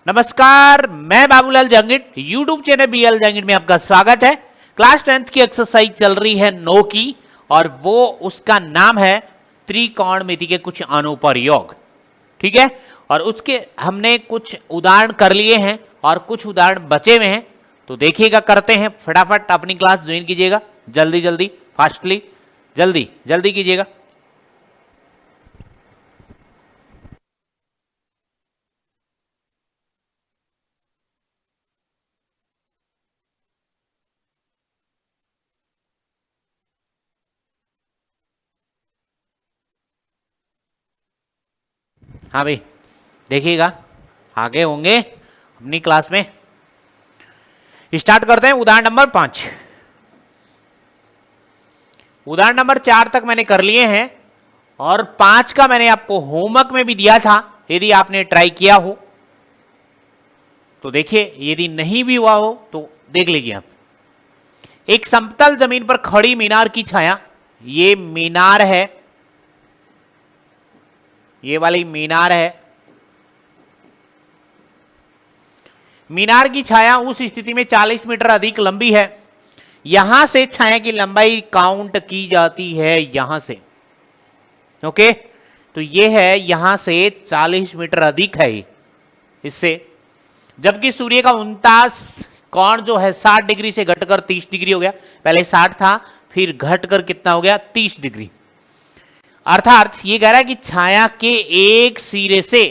नमस्कार, मैं Babulal Jangid, YouTube channel BL Jangid में आपका स्वागत है। क्लास 10th की एक्सरसाइज चल रही है 9 की और वो उसका नाम है त्रिकोणमिति के कुछ अनुप्रयोग। ठीक है, और उसके हमने कुछ उदाहरण कर लिए हैं और कुछ उदाहरण बचे हुए हैं, तो देखिएगा, करते हैं। फटाफट अपनी क्लास ज्वाइन कीजिएगा, जल्दी जल्दी, फास्टली, जल्दी जल्दी कीजिएगा। हाँ भाई, देखिएगा, आगे होंगे अपनी क्लास में। स्टार्ट करते हैं। उदाहरण नंबर 5। उदाहरण नंबर 4 तक मैंने कर लिए हैं और 5 का मैंने आपको होमवर्क में भी दिया था। यदि आपने ट्राई किया हो तो देखिए, यदि नहीं भी हुआ हो तो देख लीजिए आप। एक समतल जमीन पर खड़ी मीनार की छाया, ये मीनार है, ये वाली मीनार है। मीनार की छाया उस स्थिति में 40 मीटर अधिक लंबी है। यहां से छाया की लंबाई काउंट की जाती है, यहां से। ओके, तो ये है, यहां से 40 मीटर अधिक है इससे। जबकि सूर्य का 49 कोण जो है 60 डिग्री से घटकर 30 डिग्री हो गया। पहले 60 था, फिर घटकर कितना हो गया, 30 डिग्री। अर्थात ये कह रहा है कि छाया के एक सिरे से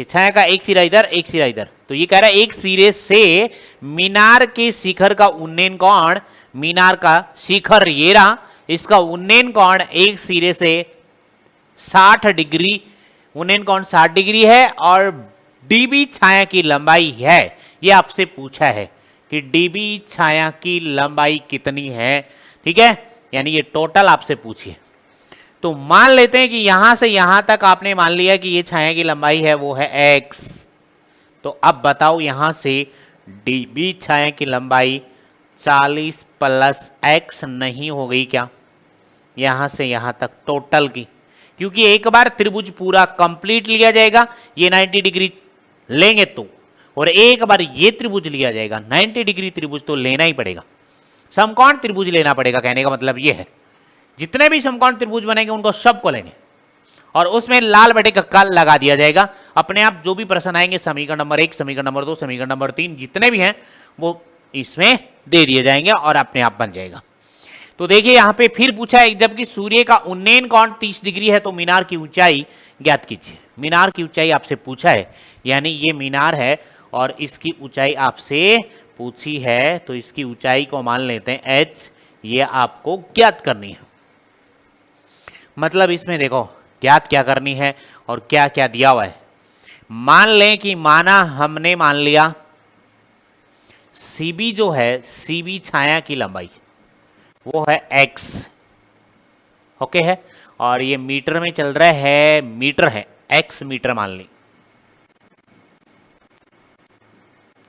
छाया का एक सिरा इधर, एक सिरा इधर, तो ये कह रहा है एक सिरे से मीनार के शिखर का उन्नयन कोण, मीनार का शिखर ये रहा, इसका उन्नयन कोण एक सिरे से 60 डिग्री, उन्नयन कोण 60 डिग्री है और डीबी छाया की लंबाई है। ये आपसे पूछा है कि डीबी छाया की लंबाई कितनी है। ठीक है, यानी ये टोटल आपसे पूछिए। तो मान लेते हैं कि यहां से यहां तक आपने मान लिया कि ये छाया की लंबाई है, वो है x। तो अब बताओ, यहां से डीबी छाया की लंबाई 40 प्लस x नहीं हो गई क्या? यहां से यहां तक टोटल की, क्योंकि एक बार त्रिभुज पूरा कंप्लीट लिया जाएगा, ये 90 डिग्री लेंगे तो, और एक बार ये त्रिभुज लिया जाएगा 90 डिग्री त्रिभुज, तो लेना ही पड़ेगा, समकोण त्रिभुज लेना पड़ेगा। कहने का मतलब ये है, जितने भी समकोण त्रिभुज बनेंगे उनको सबको लेंगे और उसमें लाल बटे कक्का लगा दिया जाएगा। अपने आप जो भी प्रश्न आएंगे, समीकरण नंबर 1, समीकरण नंबर 2, समीकरण नंबर 3, जितने भी हैं वो इसमें दे दिए जाएंगे और अपने आप बन जाएगा। तो देखिए, यहां पे फिर पूछा है, जबकि सूर्य का उन्नयन कोण 30 डिग्री है तो मीनार की ऊंचाई ज्ञात कीजिए। मीनार की ऊंचाई आपसे पूछा है, यानी ये मीनार है और इसकी ऊंचाई आपसे पूछी है, तो इसकी ऊंचाई को मान लेते हैं h। ये आपको ज्ञात करनी है। मतलब इसमें देखो, ज्ञात क्या करनी है और क्या क्या दिया हुआ है। मान लें कि हमने मान लिया CB जो है, CB छाया की लंबाई वो है x। ओके है, और ये मीटर में चल रहा है, मीटर है, x मीटर मान ली।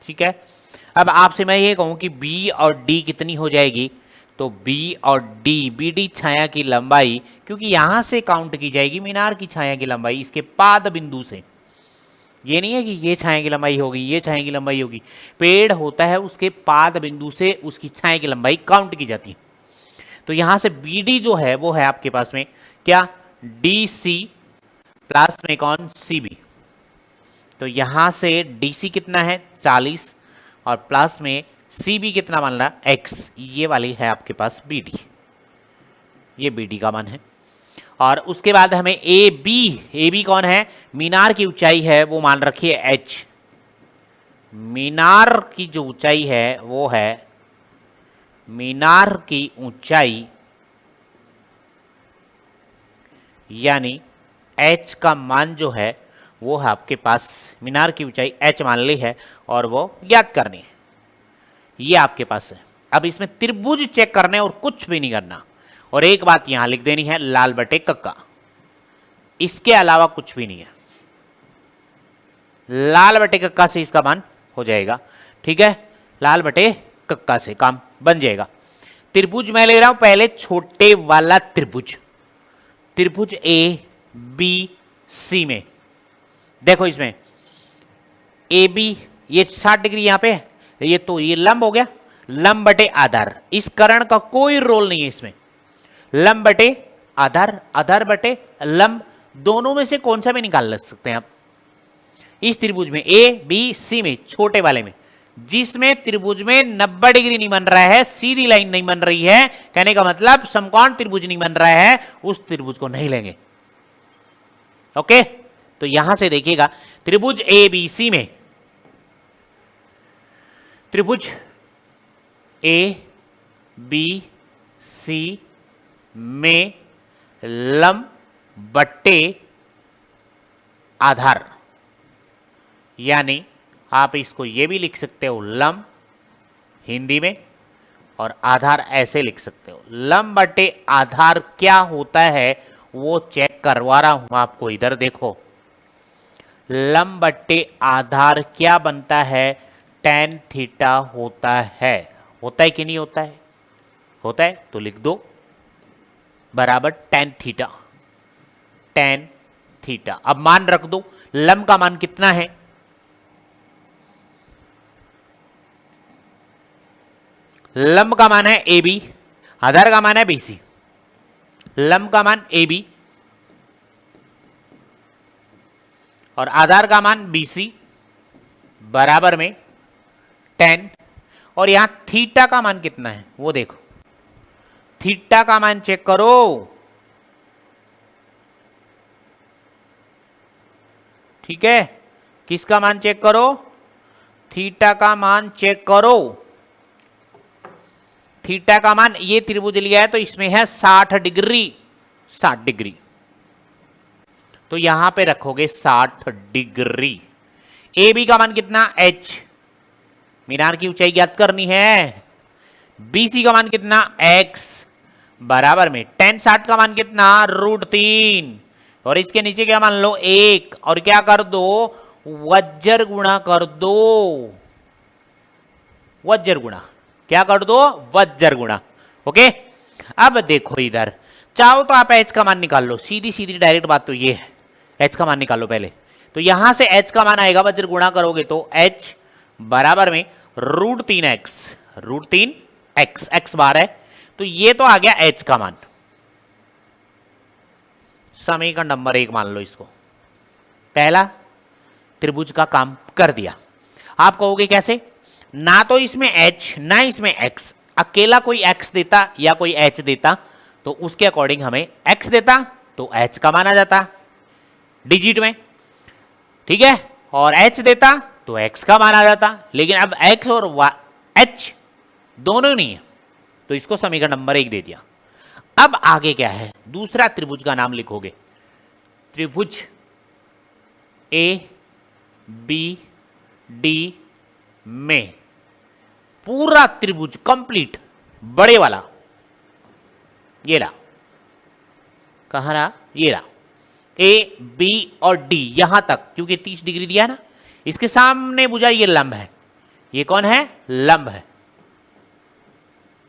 ठीक है, अब आपसे मैं ये कहूं कि B और D कितनी हो जाएगी, तो B और D, BD छाया की लंबाई, क्योंकि यहां से काउंट की जाएगी मीनार की छाया की लंबाई इसके पाद बिंदु से। ये नहीं है कि ये छाया की लंबाई होगी, ये छाया की लंबाई होगी। पेड़ होता है, उसके पाद बिंदु से उसकी छाया की लंबाई काउंट की जाती है। तो यहां से BD जो है वो है आपके पास में क्या, DC प्लस में कौन, CB। तो यहां से DC कितना है, 40, और प्लस में CB कितना मान रहा, x। ये वाली है आपके पास BD, ये BD का मान है। और उसके बाद हमें AB कौन है, मीनार की ऊंचाई है, वो मान रखिए h। मीनार की जो ऊंचाई है वो है, मीनार की ऊंचाई यानी h का मान जो है वो है आपके पास, मीनार की ऊंचाई h मान ली है और वो ज्ञात करनी है। ये आपके पास है। अब इसमें त्रिभुज चेक करने और कुछ भी नहीं करना, और एक बात यहां लिख देनी है, लाल बटे कक्का। इसके अलावा कुछ भी नहीं है, लाल बटे कक्का से इसका मान हो जाएगा। ठीक है, लाल बटे कक्का से काम बन जाएगा। त्रिभुज मैं ले रहा हूं पहले, छोटे वाला त्रिभुज, त्रिभुज ABC में। देखो इसमें ए बी, ये 60 डिग्री यहां पे है, ये तो ये लंब हो गया, लंब बटे आधार। इस कर्ण का कोई रोल नहीं है इसमें, लंब बटे आधार, आधार बटे लंब, दोनों में से कौन सा भी निकाल सकते हैं आप। इस त्रिभुज में ए बी सी में, छोटे वाले में, जिसमें त्रिभुज में 90 डिग्री नहीं बन रहा है, सीधी लाइन नहीं बन रही है, कहने का मतलब समकोण त्रिभुज नहीं बन रहा है, उस त्रिभुज को नहीं लेंगे। ओके, तो यहां से देखिएगा त्रिभुज ए बी सी में, त्रिभुज ए बी सी में लंब बट्टे आधार, यानी आप इसको ये भी लिख सकते हो लंब हिंदी में, और आधार ऐसे लिख सकते हो। लंब बटे आधार क्या होता है वो चेक करवा रहा हूं आपको, इधर देखो। लंब बटे आधार क्या बनता है, tan थीटा होता है। होता है कि नहीं होता है? होता है तो लिख दो बराबर tan थीटा, tan थीटा। अब मान रख दो, लंब का मान कितना है, लंब का मान है ए बी, आधार का मान है बी सी। लंब का मान ए बी और आधार का मान बी सी बराबर में 10, और यहां थीटा का मान कितना है वो देखो, थीटा का मान चेक करो, ठीक है। किसका मान चेक करो, थीटा का मान चेक करो। थीटा का मान, ये त्रिभुज लिया है तो इसमें है 60 डिग्री, 60 डिग्री, तो यहां पे रखोगे 60 डिग्री। ए बी का मान कितना, h, मीनार की ऊंचाई ज्ञात करनी है। बी सी का मान कितना, x, बराबर में tan 60 का मान कितना, √3, और इसके नीचे क्या मान लो 1, और क्या कर दो, वज्र गुणा कर दो, वज्र गुणा, क्या कर दो, वज्र गुणा। ओके, अब देखो इधर, चाहो तो आप h का मान निकाल लो, सीधी सीधी डायरेक्ट बात तो ये है, h का मान निकालो पहले। तो यहां से h का मान आएगा, वज्र गुणा करोगे तो h बराबर में √3x, √3x, x बार है, तो ये तो आ गया h का मान। समीकरण नंबर 1 मान लो इसको, पहला त्रिभुज का काम कर दिया। आप कहोगे कैसे, ना तो इसमें h ना इसमें x, अकेला कोई x देता या कोई h देता तो उसके अकॉर्डिंग हमें x देता तो h का मान आ जाता डिजिट में, ठीक है, और h देता तो x का मान आ जाता। लेकिन अब x और h दोनों नहीं है, तो इसको समीकरण नंबर 1 दे दिया। अब आगे क्या है, दूसरा त्रिभुज का नाम लिखोगे, त्रिभुज ए बी डी में पूरा त्रिभुज कंप्लीट, बड़े वाला, ये रहा, कहां रहा, ये रहा, ए बी और डी यहां तक, क्योंकि 30 डिग्री दिया ना, इसके सामने भुजा ये लंब है, ये कौन है, लंब है,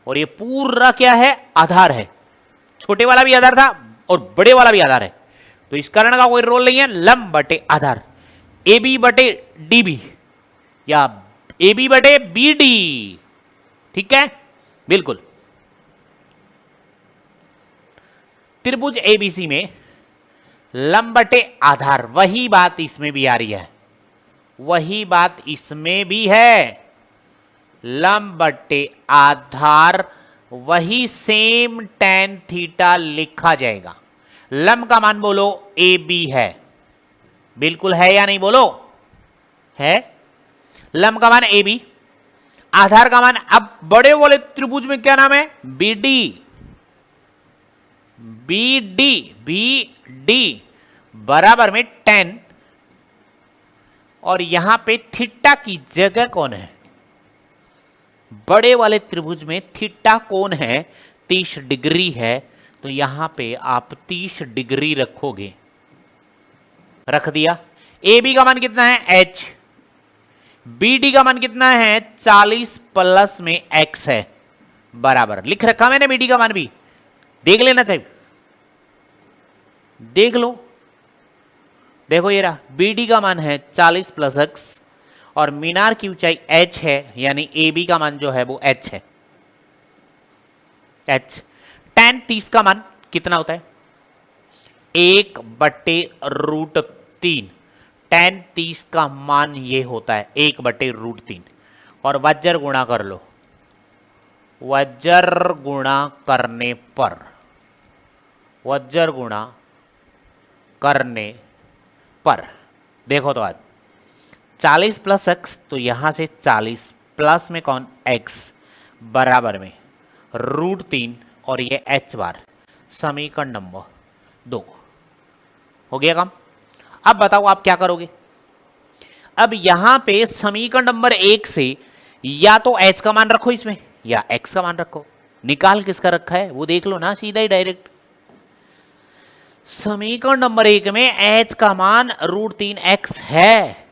और ये पूरा क्या है, आधार है। छोटे वाला भी आधार था और बड़े वाला भी आधार है, तो इस कर्ण का कोई रोल नहीं है, लंब बटे आधार, ए बी बटे डी बी या ए बी बटे बी डी, ठीक है, बिल्कुल। त्रिभुज एबीसी में लंब बटे आधार, वही बात इसमें भी आ रही है, वही बात इसमें भी है, लंब बटे आधार, वही सेम tan थीटा लिखा जाएगा। लंब का मान बोलो ए बी है, बिल्कुल है या नहीं, बोलो है, लंब का मान ए बी, आधार का मान, अब बड़े वाले त्रिभुज में क्या नाम है, B D, B D, B D बराबर में 10, और यहां पे थीटा की जगह कौन है, बड़े वाले त्रिभुज में थीटा कौन है, 30 डिग्री है, तो यहां पे आप 30 डिग्री रखोगे, रख दिया। ए बी का मान कितना है, h, बी डी का मान कितना है, 40 प्लस में x है, बराबर लिख रखा मैंने, बी डी का मान भी देख लेना चाहिए, देख लो, देखो ये रहा, बी डी का मान है 40 प्लस x, और मीनार की ऊंचाई h है, यानी ए बी का मान जो है वो h है। h tan 30 का मान कितना होता है? 1/√3। tan 30 का मान ये होता है 1/√3। और वज्र गुणा कर लो, वज्र गुणा करने पर, वज्र गुणा करने पर देखो तो आज 40 + x, तो यहां से 40 प्लस में कौन x बराबर में √3 और ये h बार, समीकरण नंबर 2 हो गया काम। अब बताओ आप क्या करोगे? अब यहां पे समीकरण नंबर 1 से या तो h का मान रखो इसमें या x का मान रखो। निकाल किसका रखा है वो देख लो ना, सीधा ही डायरेक्ट। समीकरण नंबर 1 में h का मान √3x है,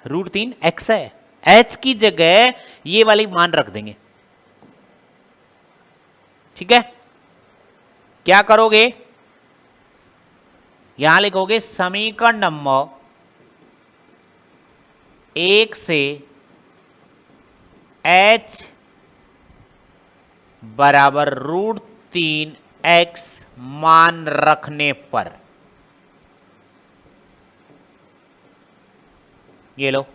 √3x है। h की जगह ये वाली मान रख देंगे, ठीक है। क्या करोगे? यहां लिखोगे समीकरण नंबर 1 से h बराबर √3x मान रखने पर, ये लो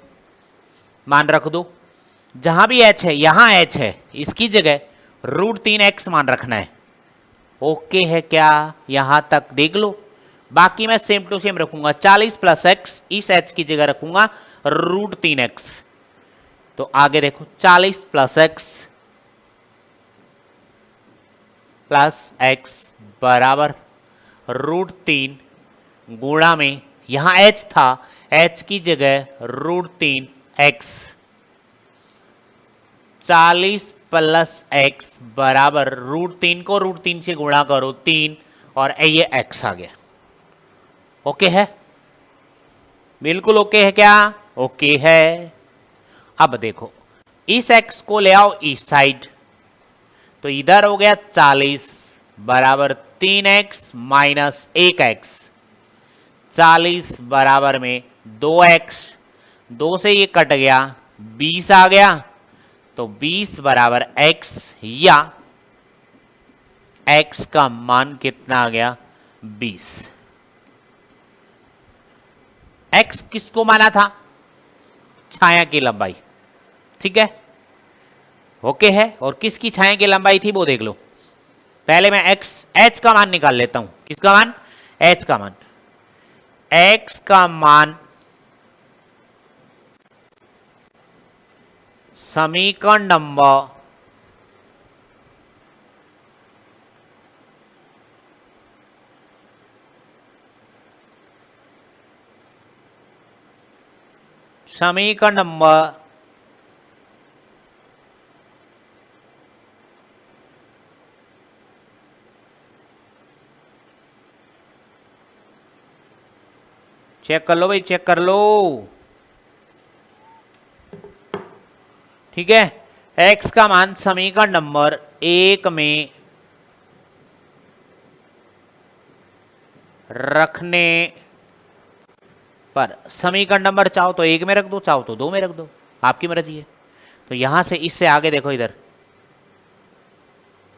मान रख दो। जहां भी h है यहां h है, इसकी जगह √3x मान रखना है। ओके है क्या? यहां तक देख लो। बाकी मैं सेम टू सेम रखूंगा, 40 + x इस h की जगह रखूंगा √3x। तो आगे देखो 40 + x बराबर √3 गुणा में यहां h था, h की जगह √3x। 40 + x बराबर √3 को √3 से गुणा करो 3 और ये x आ गया। ओके है? बिल्कुल ओके है क्या? ओके है। अब देखो इस x को ले आओ इस साइड, तो इधर हो गया 40 बराबर 3x माइनस 1x। 40 बराबर में 2x, 2 से ये कट गया 20 आ गया, तो 20 बराबर x, या x का मान कितना आ गया 20। x किसको माना था? छाया की लंबाई, ठीक है। ओके है। और किसकी छाया की लंबाई थी वो देख लो। पहले मैं h का मान निकाल लेता हूं। किसका मान? h का मान। x का मान समीकरण नंबर समीकरण नंबर चेक कर लो भाई, चेक कर लो, ठीक है। x का मान समीकरण नंबर 1 में रखने पर, समीकरण नंबर चाहो तो 1 में रख दो, चाहो तो 2 में रख दो, आपकी मर्जी है। तो यहां से इससे आगे देखो, इधर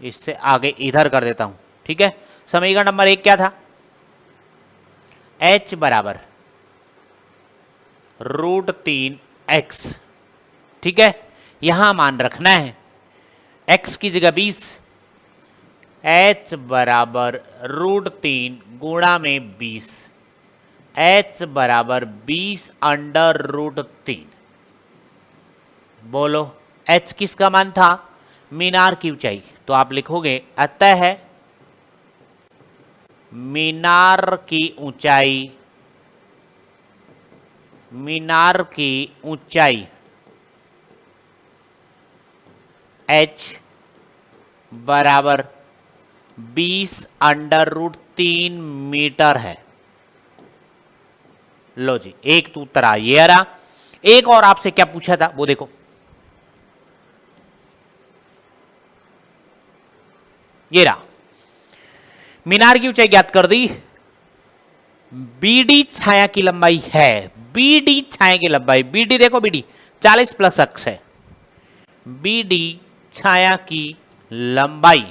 इससे आगे इधर कर देता हूं, ठीक है। समीकरण नंबर 1 क्या था? h बराबर √3x, ठीक है। यहां मान रखना है x की जगह 20, h बराबर √3 गुणा में 20, h बराबर 20 अंडर √3। बोलो h किसका मान था? मीनार की ऊंचाई। तो आप लिखोगे अतः मीनार की ऊंचाई, मीनार की ऊंचाई h बराबर 20 अंडर √3 मीटर है। लो जी, एक तो उत्तर आ ये रहा। एक और आपसे क्या पूछा था वो देखो, ये रहा। मीनार की ऊंचाई ज्ञात कर दी, BD छाया की लंबाई है, BD छाया की लंबाई, BD देखो, BD 40 प्लस x है। BD छाया की लंबाई,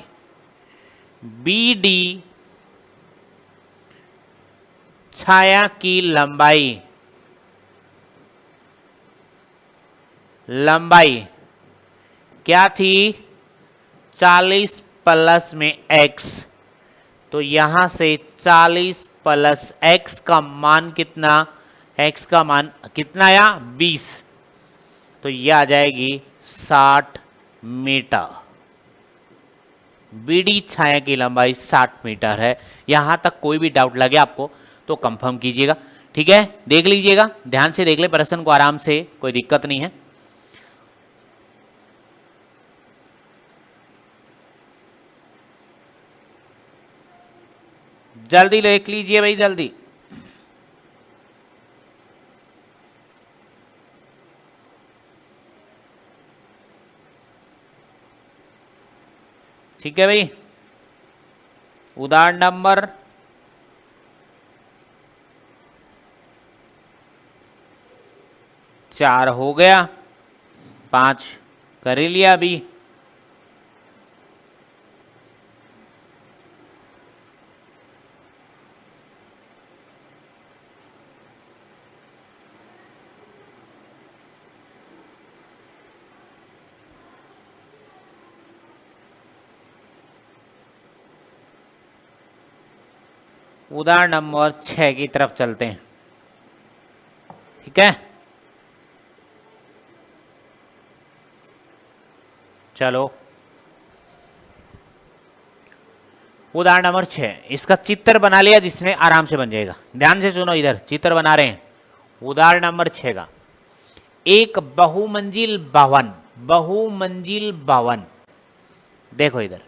BD छाया की लंबाई क्या थी? 40 प्लस में x, तो यहां से 40 प्लस x का मान कितना? x का मान कितना आया? 20, तो यह आ जाएगी 60 मीटर। BD छाया की लंबाई 60 मीटर है। यहां तक कोई भी डाउट लगे आपको तो कंफर्म कीजिएगा, ठीक है? देख लीजिएगा, ध्यान से देख ले प्रश्न को आराम से, कोई दिक्कत नहीं है। जल्दी देख लीजिए भाई, जल्दी। ठीक है भाई, उदाहरण नंबर 4 हो गया, 5 कर ही लिया अभी। उदाहरण नंबर 6 की तरफ चलते हैं, ठीक है? चलो, उदाहरण नंबर 6, इसका चित्र बना लिया जिसने, आराम से बन जाएगा। ध्यान से सुनो, इधर चित्र बना रहे हैं। उदाहरण नंबर 6 का, एक बहुमंजिल भवन, देखो इधर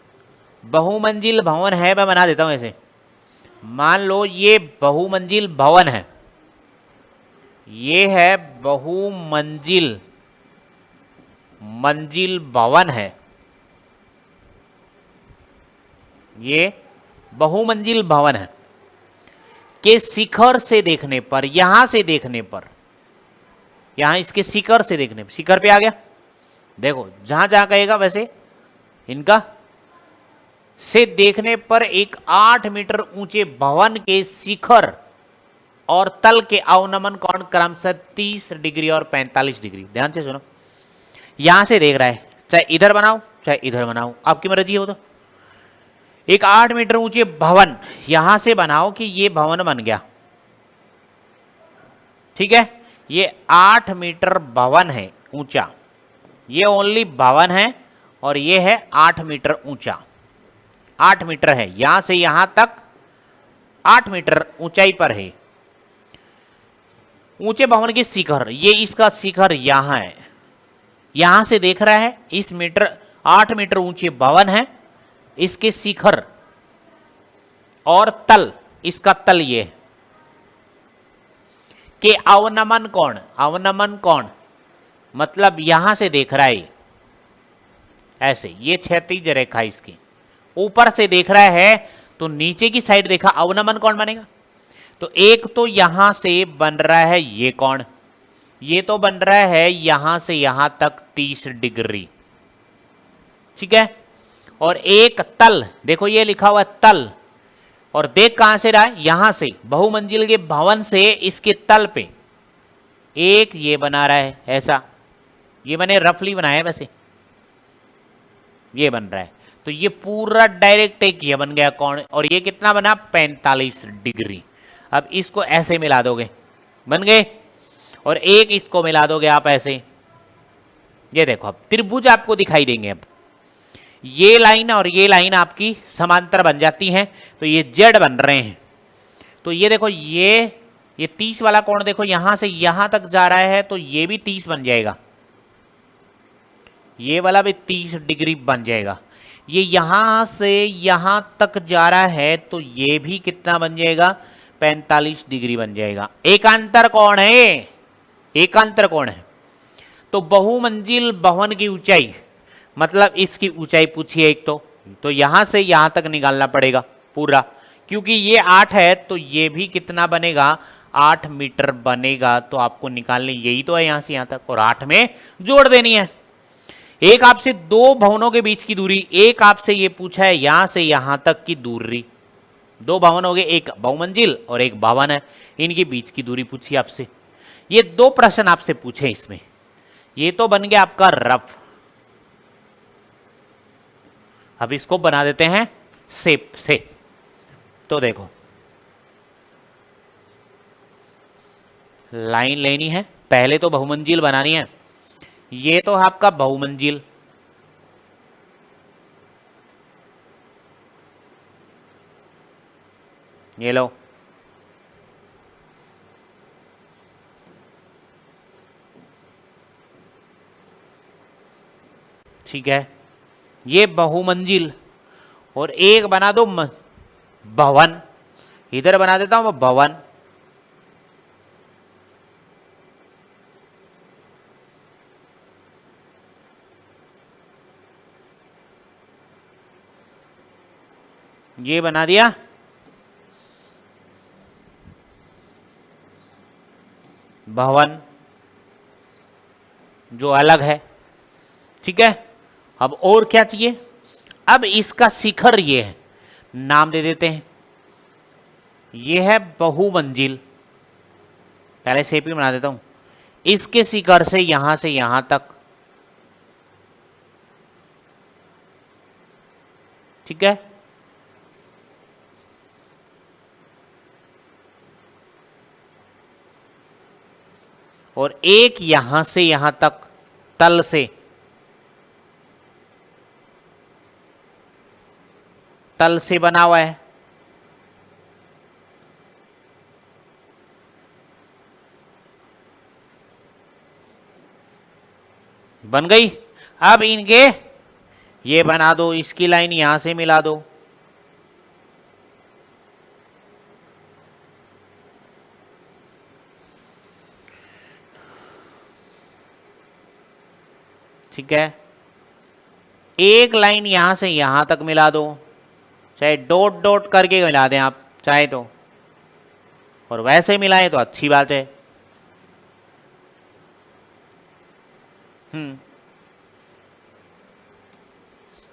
बहुमंजिल भवन है, मैं बना देता हूं ऐसे। मान लो ये बहुमंजिल भवन है, ये है बहुमंजिल भवन है, ये बहुमंजिल भवन है के शिखर से देखने पर, यहां से देखने पर, यहां इसके शिखर से देखने पर, शिखर पे आ गया, देखो जहां जहां कहेगा वैसे इनका से देखने पर एक 8 मीटर ऊंचे भवन के शिखर और तल के अवनमन कोण क्रमशः 30 डिग्री और 45 डिग्री। ध्यान से सुनो, यहां से देख रहा है, चाहे इधर बनाओ चाहे इधर बनाओ, आपकी मर्जी हो। तो एक 8 मीटर ऊंचे भवन यहां से बनाओ कि ये भवन बन गया, ठीक है? ये 8 मीटर भवन है ऊंचा, ये ओनली भवन है, और ये है 8 मीटर ऊंचा, 8 मीटर है, यहां से यहां तक 8 मीटर ऊंचाई पर है। ऊंचे भवन के शिखर, ये इसका शिखर यहां है, यहां से देख रहा है, इस 8 मीटर ऊंचे भवन है, इसके शिखर और तल, इसका तल ये के अवनमन कोण मतलब यहां से देख रहा है ऐसे, ये क्षैतिज रेखा इसकी ऊपर से देख रहा है, तो नीचे की साइड देखा, अवनमन कोण बनेगा। तो एक तो यहां से बन रहा है ये कोण, ये तो बन रहा है यहां से यहां तक 30 डिग्री, ठीक है? और एक तल, देखो ये लिखा हुआ है तल, और देख कहां से रहा है? यहां से, बहुमंजिल के भवन से इसके तल पे एक ये बना रहा है ऐसा, ये मैंने रफली बनाया है वैसे, ये बन रहा है, तो ये पूरा डायरेक्ट एक ये बन गया कोण, और ये कितना बना? 45 डिग्री। अब इसको ऐसे मिला दोगे, बन गए, और एक इसको मिला दोगे आप ऐसे, ये देखो अब त्रिभुज आपको दिखाई देंगे। अब ये लाइन और ये लाइन आपकी समांतर बन जाती हैं, तो ये जेड बन रहे हैं। तो ये देखो, ये 30 वाला कोण देखो, यहां से यहां तक जा रहा है, तो ये भी 30 बन जाएगा, ये वाला भी 30 डिग्री बन जाएगा। ये यहां से यहां तक जा रहा है, तो ये भी कितना बन जाएगा? 45 डिग्री बन जाएगा। एकांतर कोण है, एकांतर कोण है। तो बहुमंजिल भवन की ऊंचाई, मतलब इसकी ऊंचाई पूछिए एक, तो यहां से यहां तक निकालना पड़ेगा पूरा, क्योंकि ये 8 है, तो ये भी कितना बनेगा? 8 मीटर बनेगा, तो आपको निकालनी यही तो है यहां से यहां तक, और 8 में जोड़ देनी है। एक आपसे दो भवनों के बीच की दूरी, एक आपसे ये पूछा है यहां से यहां तक की दूरी, दो भवन हो गए, एक बहुमंजिल और एक भवन है, इनके बीच की दूरी पूछी आपसे। ये दो प्रश्न आपसे पूछे इसमें, ये तो बन गया आपका रफ। अब इसको बना देते हैं शेप से। तो देखो लाइन लेनी है, पहले तो बहुमंजिल बनानी है, ये तो है आपका बहुमंजिल, ये लो, ठीक है, ये बहुमंजिल, और एक बना दो भवन, इधर बना देता हूं भवन, ये बना दिया, भवन जो अलग है, ठीक है। अब और क्या चाहिए, अब इसका शिखर ये है, नाम दे देते हैं, ये है बहुमंजिल, पहले शेप ही बना देता हूं, इसके शिखर से यहां तक, ठीक है। और एक यहां से यहां तक तल से, तल से बना हुआ है, बन गई। अब इनके ये बना दो, इसकी लाइन यहां से मिला दो, ठीक है। एक लाइन यहां से यहां तक मिला दो, चाहे डॉट डॉट करके मिला दें आप चाहे तो, और वैसे मिलाएं तो अच्छी बात है।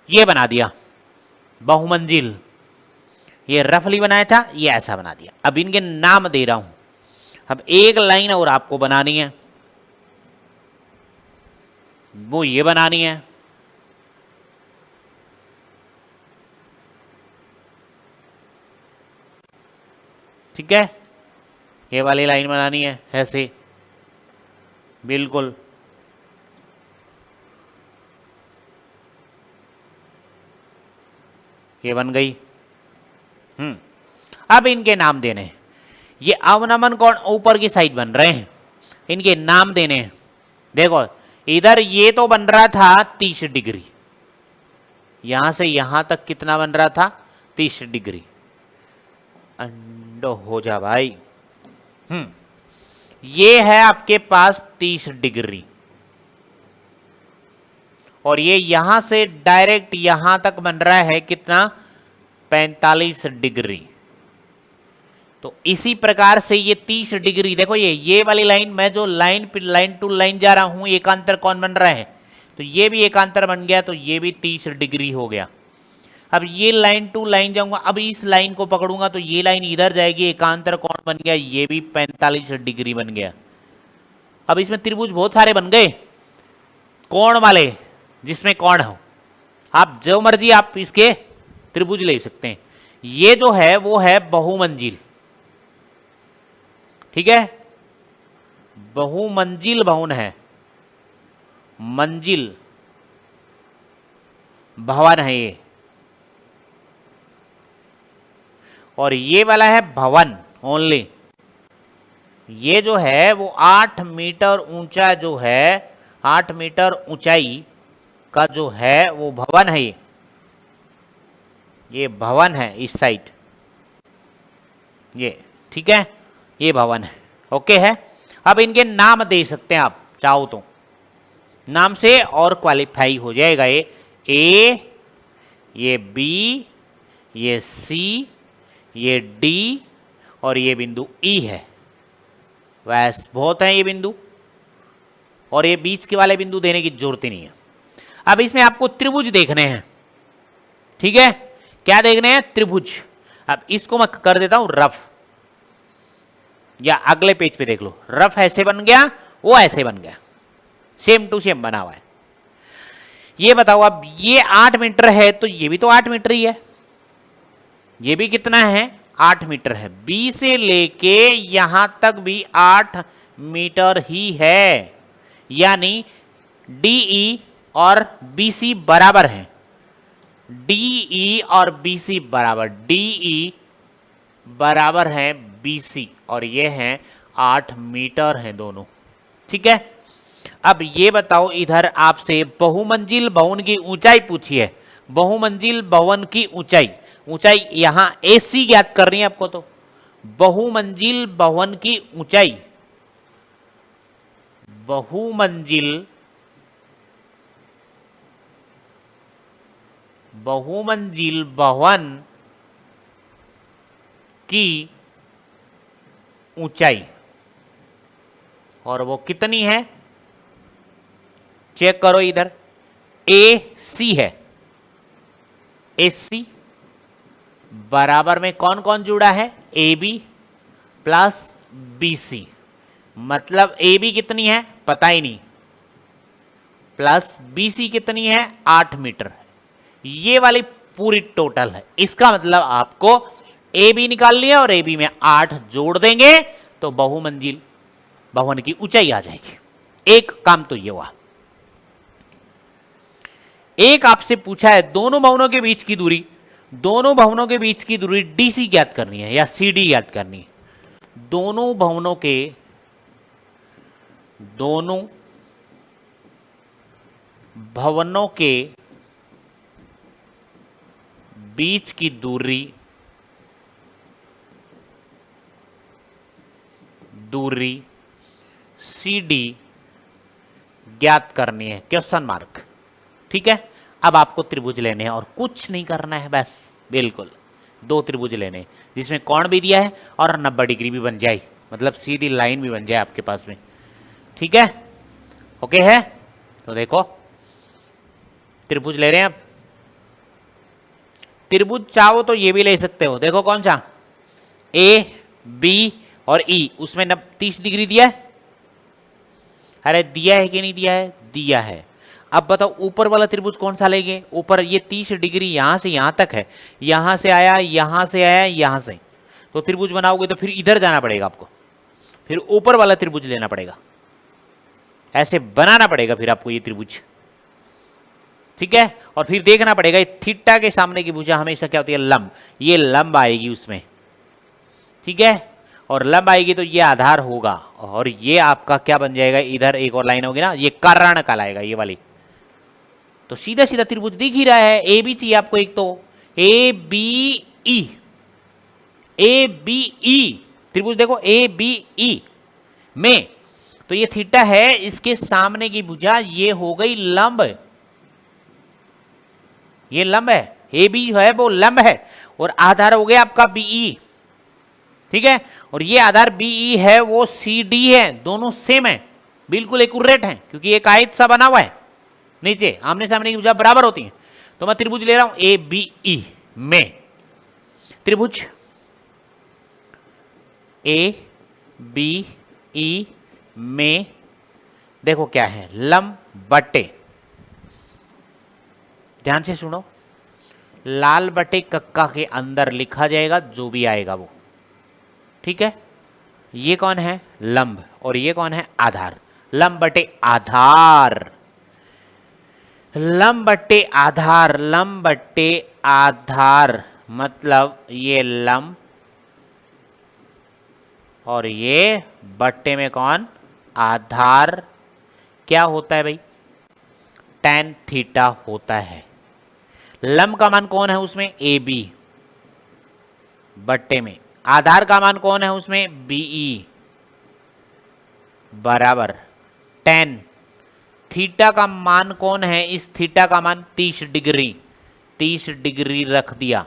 ये बना दिया बहुमंजिल, ये रफली बनाया था, ये ऐसा बना दिया। अब इनके नाम दे रहा हूं, अब एक लाइन और आपको बनानी है, वो ये बनानी है, ठीक है, ये वाली लाइन बनानी है ऐसे, बिल्कुल, ये बन गई। अब इनके नाम देने हैं, ये अवनमन कोण ऊपर की साइड बन रहे हैं, इनके नाम देने हैं। देखो इधर ये तो बन रहा था 30 डिग्री, यहां से यहां तक कितना बन रहा था 30 डिग्री, अंडो हो जा भाई। ये है आपके पास 30 डिग्री, और ये यहां से डायरेक्ट यहां तक बन रहा है कितना 45 डिग्री। तो इसी प्रकार से ये 30 डिग्री, देखो ये वाली लाइन, मैं जो लाइन टू लाइन जा रहा हूं, एकांतर कौन बन रहा है, तो ये भी एकांतर बन गया, तो ये भी 30 डिग्री हो गया। अब ये लाइन टू लाइन जाऊंगा, अब इस लाइन को पकड़ूंगा तो ये लाइन इधर जाएगी, एकांतर कौन बन गया, ये भी 45 डिग्री बन गया। अब इसमें त्रिभुज बहुत सारे बन गए कोण वाले, जिसमें कोण हो, आप जो मर्जी आप इसके त्रिभुज ले सकते हैं। ये जो है वो है बहुमंजिल, ठीक है, बहुमंजिल भवन है, मंजिल भवन है ये, और ये वाला है भवन ओनली। ये जो है वो 8 मीटर ऊंचा जो है, 8 मीटर ऊंचाई का जो है वो भवन है, ये भवन है इस साइड, ये ठीक है, ये भवन है, ओके है। अब इनके नाम दे सकते हैं आप चाहो तो, नाम से और क्वालिफाई हो जाएगा। ये बी, ये सी, ये डी, और ये बिंदु ई है, बस बहुत है ये बिंदु, और ये बीच के वाले बिंदु देने की जरूरत ही नहीं है। अब इसमें आपको त्रिभुज देखने हैं, ठीक है, क्या देखने हैं? त्रिभुज। अब इसको मैं कर देता हूं रफ, या अगले पेज पे देख लो, रफ ऐसे बन गया, वो ऐसे बन गया, सेम टू सेम बना हुआ है। ये बताओ, अब ये 8 मीटर है तो ये भी तो 8 मीटर ही है, ये भी कितना है? 8 मीटर है। बी से लेके यहां तक भी 8 मीटर ही है, यानी डीई और बीसी बराबर है। डीई और बीसी बराबर, डीई बराबर है बीसी, और ये है 8 मीटर है दोनों, ठीक है। अब ये बताओ, इधर आपसे बहुमंजिल भवन की ऊंचाई पूछी है। बहुमंजिल भवन की ऊंचाई, ऊंचाई यहां एसी ज्ञात करनी है आपको। तो बहुमंजिल भवन की ऊंचाई, बहुमंजिल भवन की ऊंचाई, और वो कितनी है? चेक करो इधर, ए सी है, ए सी बराबर में कौन कौन जुड़ा है? A B plus B C, मतलब ए बी कितनी है पता ही नहीं, प्लस बी सी कितनी है? 8 मीटर। ये वाली पूरी टोटल है। इसका मतलब आपको ए बी निकाल लिया और ए बी में 8 जोड़ देंगे तो बहुमंजिल भवन की ऊंचाई आ जाएगी। एक काम तो ये हुआ। एक आपसे पूछा है दोनों भवनों के बीच की दूरी, दोनों भवनों के बीच की दूरी डीसी ज्ञात करनी है या सीडी ज्ञात करनी है। दोनों भवनों के बीच की दूरी सीडी ज्ञात करनी है, क्वेश्चन मार्क, ठीक है। अब आपको त्रिभुज लेने हैं और कुछ नहीं करना है, बस बिल्कुल 2 त्रिभुज लेने हैं जिसमें कोण भी दिया है और 90 डिग्री भी बन जाए, मतलब सीधी लाइन भी बन जाए आपके पास में, ठीक है। ओके है, तो देखो त्रिभुज ले रहे हैं। अब त्रिभुज चाहो तो ये भी ले सकते हो, देखो कौन सा, ए बी और ई, उसमें 30 डिग्री दिया है। अरे दिया है कि नहीं दिया है? दिया है। अब बताओ ऊपर वाला त्रिभुज कौन सा लेंगे? ऊपर ये 30 डिग्री यहां से यहां तक है, यहां से आया, यहां से आया, यहां से, तो त्रिभुज बनाओगे तो फिर इधर जाना पड़ेगा आपको, फिर ऊपर वाला त्रिभुज लेना पड़ेगा, ऐसे बनाना पड़ेगा फिर आपको ये त्रिभुज, ठीक है। और फिर देखना पड़ेगा थीटा के सामने की भुजा हमेशा क्या होती है? लंब। ये लंब आएगी उसमें, ठीक है, और लंब आएगी तो ये आधार होगा, और ये आपका क्या बन जाएगा? इधर एक और लाइन होगी ना, ये कर्ण कहलाएगा ये वाली। तो सीधा सीधा त्रिभुज दिख ही रहा है। ए बी चाहिए आपको, एक तो A B E, A B E त्रिभुज देखो, ए बी ई में, तो ये थीटा है, इसके सामने की भुजा ये हो गई लंब, ये लंब है, ए बी है वो लंब है, और आधार हो गया आपका बीई, ठीक है, और ये आधार बीई है वो सी डी है, दोनों सेम है, बिल्कुल एक्यूरेट है, क्योंकि एक आयत सा बना हुआ है, नीचे आमने सामने की भुजा बराबर होती है। तो मैं त्रिभुज ले रहा हूं ए बी ई में, त्रिभुज ए बी ई में देखो क्या है? लंब बटे, ध्यान से सुनो, लाल बटे कक्का के अंदर लिखा जाएगा जो भी आएगा वो, ठीक है। ये कौन है? लंब, और ये कौन है? आधार। लंब बटे आधार, लंब बटे आधार, लंब बटे आधार, मतलब ये लंब और ये बट्टे में कौन? आधार। क्या होता है भाई? tan थीटा होता है। लंब का मान कौन है उसमें? ए बी, बट्टे में आधार का मान कौन है उसमें? बीई, बराबर tan थीटा का मान कौन है? इस थीटा का मान 30 डिग्री, 30 डिग्री रख दिया।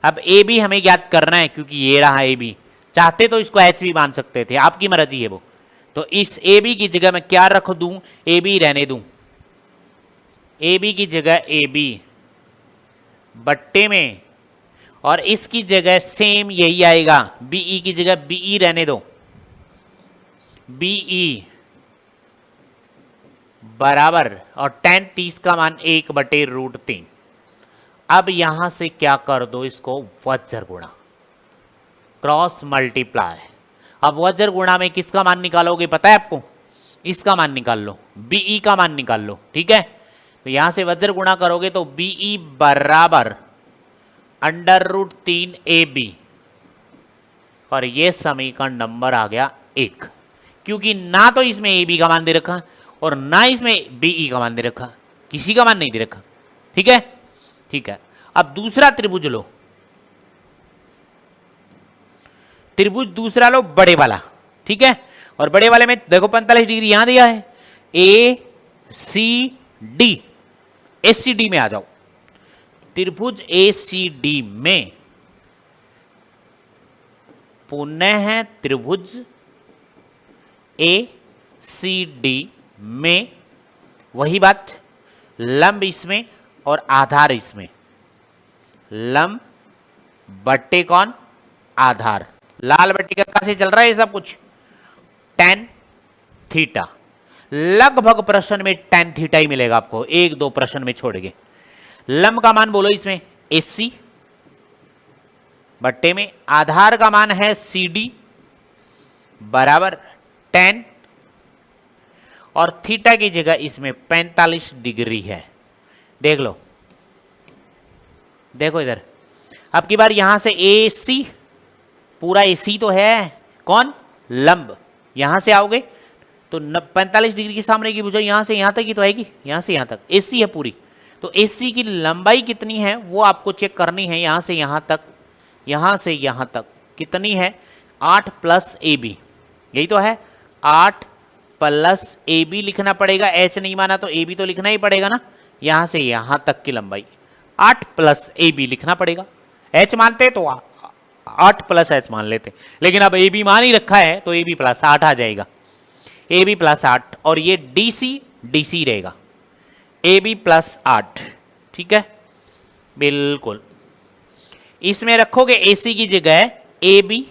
अब ए बी हमें ज्ञात करना है, क्योंकि ये रहा ए बी, चाहते तो इसको एच भी मान सकते थे, आपकी मर्जी है वो, तो इस ए बी की जगह मैं क्या रख दूं, ए बी रहने दूं, ए बी की जगह ए बी बट्टे में, और इसकी जगह सेम यही आएगा, बीई की जगह बीई रहने दो, बीई बराबर, और tan 30 का मान 1/√3। अब यहां से क्या कर दो, इसको वज्र गुणा, क्रॉस मल्टीप्लाई। अब वज्र गुणा में किसका मान निकालोगे पता है आपको, इसका मान निकाल लो, बीई का मान निकाल लो, ठीक है। तो यहां से वज्र गुणा करोगे तो बीई बराबर √3 AB, और ये समीकरण नंबर आ गया 1, क्योंकि ना तो इसमें ए बी का मान दे रखा और ना इसमें बीई का मान दे रखा, किसी का मान नहीं दे रखा, ठीक है। ठीक है, अब दूसरा त्रिभुज लो, त्रिभुज दूसरा लो बड़े वाला, ठीक है। और बड़े वाले में देखो 45 डिग्री यहां दिया है, A C D, S C D में आ जाओ, त्रिभुज ए सी डी में पुनः है त्रिभुज ए सी डी में वही बात, लंब इसमें और आधार इसमें, लंब बट्टे कौन, आधार, लाल बट्टी का कैसे चल रहा है ये सब कुछ, tan थीटा, लगभग प्रश्न में tan थीटा ही मिलेगा आपको, 1-2 प्रश्न में छोड़ के। लंब का मान बोलो इसमें AC बट्टे में, आधार का मान है CD बराबर tan, और थीटा की जगह इसमें 45 डिग्री है। देख लो, देखो इधर, अब की बार यहां से AC, पूरा AC तो है कौन, लंब, यहां से आओगे तो 45 डिग्री के सामने की भुजा यहां से यहां तक ही तो आएगी, यहां से यहां तक AC है पूरी, तो AC की लंबाई कितनी है वो आपको चेक करनी है, यहां से यहां तक, यहां से यहां तक कितनी है, 8 + AB, यही तो है, 8 + AB लिखना पड़ेगा, H नहीं माना तो AB तो लिखना ही पड़ेगा ना, यहां से यहां तक की लंबाई 8 + AB लिखना पड़ेगा, H मानते तो 8 + H मान लेते, लेकिन अब AB मान ही रखा है तो AB + 8 आ जाएगा, AB + 8, और ये DC DC रहेगा, AB + 8, ठीक है, बिल्कुल। इसमें रखोगे AC की जगह AB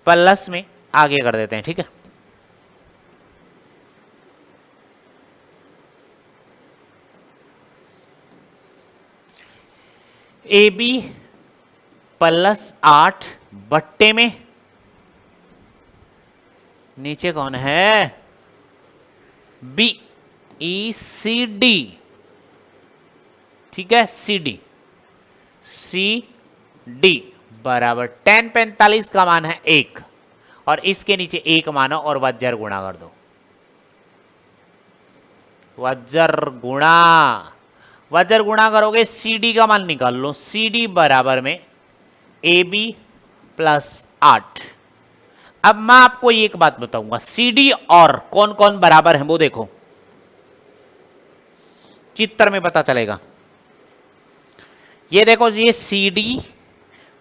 प्लस में आगे कर देते हैं, ठीक है। AB + 8 बट्टे में, नीचे कौन है, BECD, ठीक है, CD CD बराबर tan 45 का मान है 1, और इसके नीचे 1 मानो और वज्र गुणा कर दो, वज्र गुणा, वज्र गुणा करोगे CD का मान निकाल लो, CD बराबर में AB + 8। अब मैं आपको एक बात बताऊंगा, CD और कौन कौन बराबर है वो देखो, चित्र में पता चलेगा। ये देखो, ये CD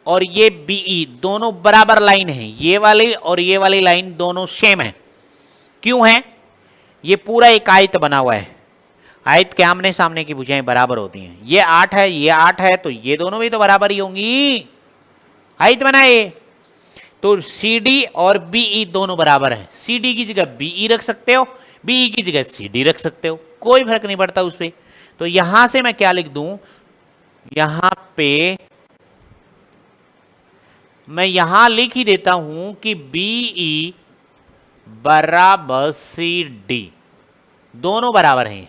और ये BE दोनों बराबर लाइन है, ये वाली और ये वाली लाइन दोनों सेम है, क्यों है, ये पूरा एक आयत बना हुआ है, आयत के आमने सामने की भुजाएं बराबर होती हैं, ये 8 है ये 8 है, तो ये दोनों भी तो बराबर ही होंगी, आयत बना ये, तो CD और BE दोनों बराबर हैं, CD की जगह BE रख सकते हो, BE की जगह CD रख सकते हो, कोई फर्क नहीं पड़ता उस पर। तो यहां से मैं क्या लिख दूं, यहां पे मैं यहां लिख ही देता हूं कि BE बराबर CD, दोनों बराबर हैं।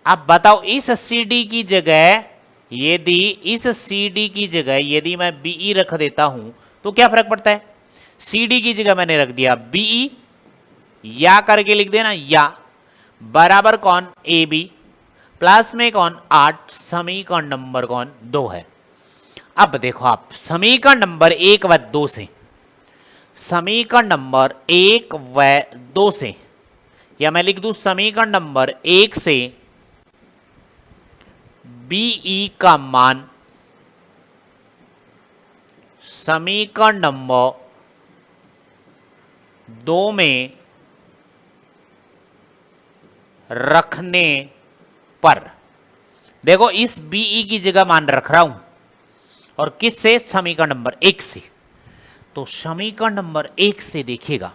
अब बताओ, इस CD की जगह यदि, इस CD की जगह यदि मैं BE रख देता हूं तो क्या फर्क पड़ता है, CD की जगह मैंने रख दिया BE, या करके लिख देना, या बराबर कौन AB, प्लस में कौन 8, समीकरण नंबर कौन 2 है। अब देखो आप समीकरण नंबर 1 व 2 से, समीकरण नंबर 1 व 2 से, या मैं लिख दूं समीकरण नंबर 1 से BE का मान समीकरण नंबर 2 में रखने पर, देखो इस बीई की जगह मान रख रहा हूं और किससे, समीकरण नंबर 1 से। तो समीकरण नंबर 1 से देखिएगा,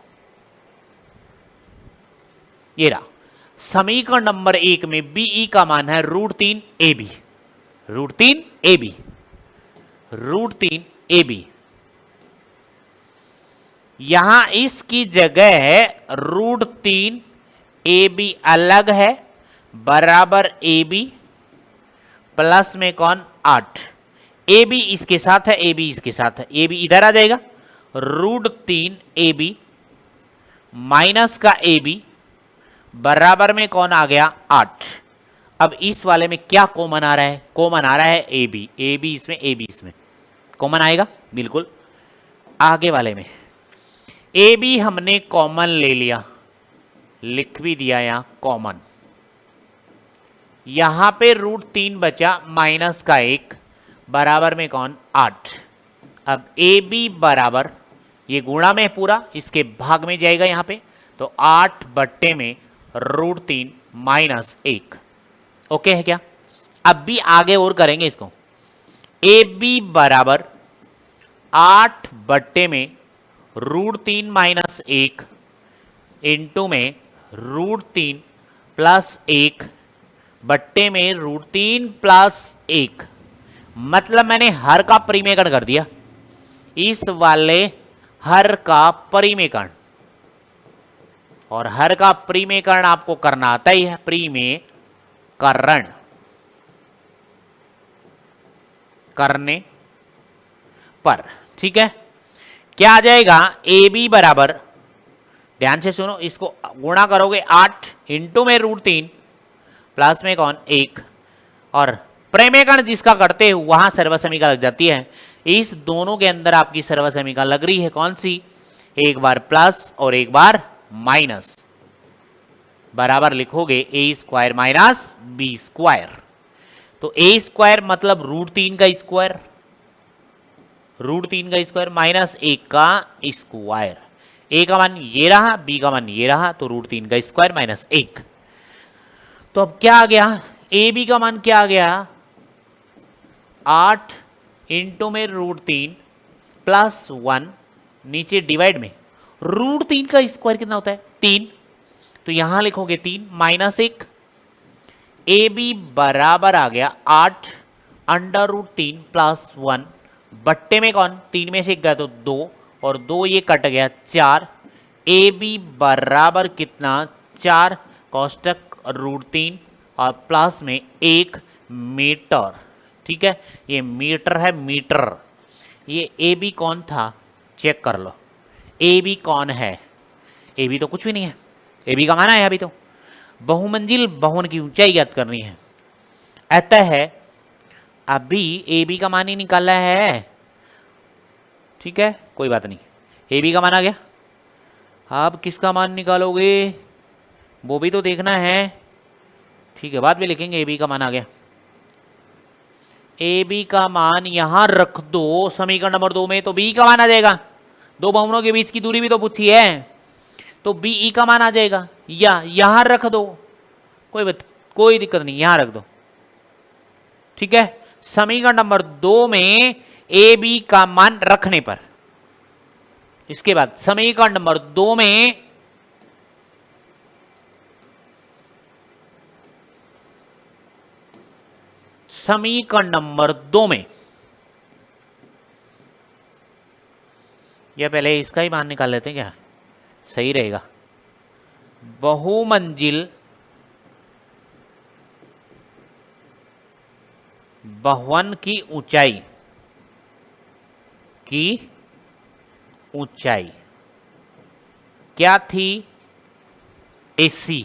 ये रहा समीकरण नंबर 1 में बीई का मान है √3 AB, √3 AB, √3 AB। यहां इसकी जगह √3 AB अलग है, बराबर AB प्लस में कौन 8, AB इसके साथ है, AB इसके साथ है, AB इधर आ जाएगा, √3 AB माइनस का AB बराबर में कौन आ गया 8। अब इस वाले में क्या कॉमन आ रहा है, कॉमन आ रहा है AB, AB इसमें, AB इसमें कॉमन आएगा बिल्कुल। आगे वाले में AB हमने कॉमन ले लिया, लिख भी दिया यहां कॉमन, यहां पे √3 बचा माइनस का 1 बराबर में कौन 8। अब AB बराबर, ये गुणा में पूरा इसके भाग में जाएगा यहां पे, तो 8 बट्टे में √3 माइनस 1। ओके है क्या? अब भी आगे और करेंगे इसको, AB बराबर 8 बट्टे में √3 माइनस 1 इंटू में √3 प्लस 1 बट्टे में √3 प्लस 1, मतलब मैंने हर का परिमेयकरण कर दिया, इस वाले हर का परिमेयकरण, और हर का परिमेयकरण आपको करना आता ही है, परिमेयकरण करने पर, ठीक है। क्या आ जाएगा, AB बराबर, ध्यान से सुनो, इसको गुणा करोगे 8 इंटू में √3 प्लस में कौन 1, और परिमेयकरण जिसका करते हैं वहां सर्वसमीका लग जाती है। इस दोनों के अंदर आपकी सर्वसमीका लग रही है कौन सी, एक बार प्लस और एक बार माइनस, बराबर लिखोगे A² माइनस B²। तो A² मतलब √3 का स्क्वायर, √3 का स्क्वायर माइनस 1 का स्क्वायर, A का मान ये रहा, B का मान ये रहा, तो √3 का स्क्वायर माइनस 1। तो अब क्या आ गया, AB का मान क्या आ गया 8 इंटू में √3 प्लस 1, नीचे डिवाइड में √3 का स्क्वायर कितना होता है 3, तो यहां लिखोगे 3 माइनस 1। AB बराबर आ गया 8 अंडर √3 प्लस 1 बट्टे में कौन 3 में से 1 गया तो 2, और 2 ये कट गया 4। AB बराबर कितना 4 कोष्टक √3 और प्लस में 1 मीटर, ठीक है, ये मीटर है मीटर। ये AB कौन था चेक कर लो, AB कौन है, AB तो कुछ भी नहीं है, AB का माना है अभी तो, बहुमंजिल भवन की ऊंचाई ज्ञात करनी है, अतः है अभी AB का मान ही निकाला है, ठीक है कोई बात नहीं, AB का मान आ गया। अब किसका मान निकालोगे वो भी तो देखना है, ठीक है बाद में लिखेंगे। AB का मान आ गया, AB का मान यहां रख दो समीकरण नंबर 2 में, तो B का मान आ जाएगा, दो भवनों के बीच की दूरी भी तो पूछी है, तो BE का मान आ जाएगा, या यहां रख दो, कोई दिक्कत नहीं, यहां रख दो, ठीक है। समीकरण नंबर 2 में AB का मान रखने पर, इसके बाद समीकरण नंबर 2 में समीकरण नंबर 2 में, या पहले इसका ही मान निकाल लेते हैं क्या, सही रहेगा। बहुमंजिल भवन की ऊंचाई क्या थी AC,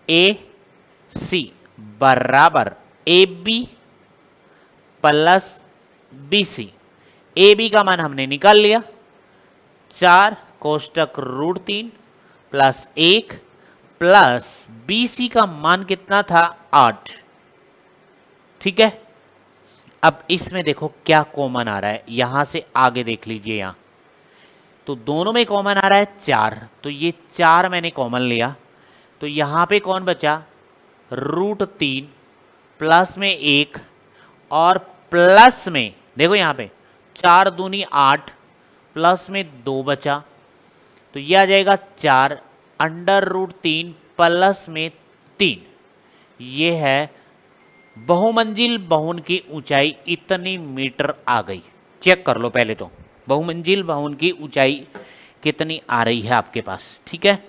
AC बराबर AB प्लस BC। AB का मान हमने निकाल लिया 4 कोष्टक √3 प्लस 1 प्लस BC का मान कितना था 8, ठीक है। अब इसमें देखो क्या कॉमन आ रहा है, यहां से आगे देख लीजिए, यहां तो दोनों में कॉमन आ रहा है 4, तो ये 4 मैंने कॉमन लिया, तो यहाँ पे कौन बचा, √3 प्लस में 1 और प्लस में देखो यहाँ पे 4 दूनी 8 प्लस में 2 बचा, तो ये आ जाएगा 4 √3 प्लस में 3। ये है बहुमंजिल भवन की ऊंचाई इतनी मीटर आ गई। चेक कर लो पहले तो बहुमंजिल भवन की ऊंचाई कितनी आ रही है आपके पास, ठीक है।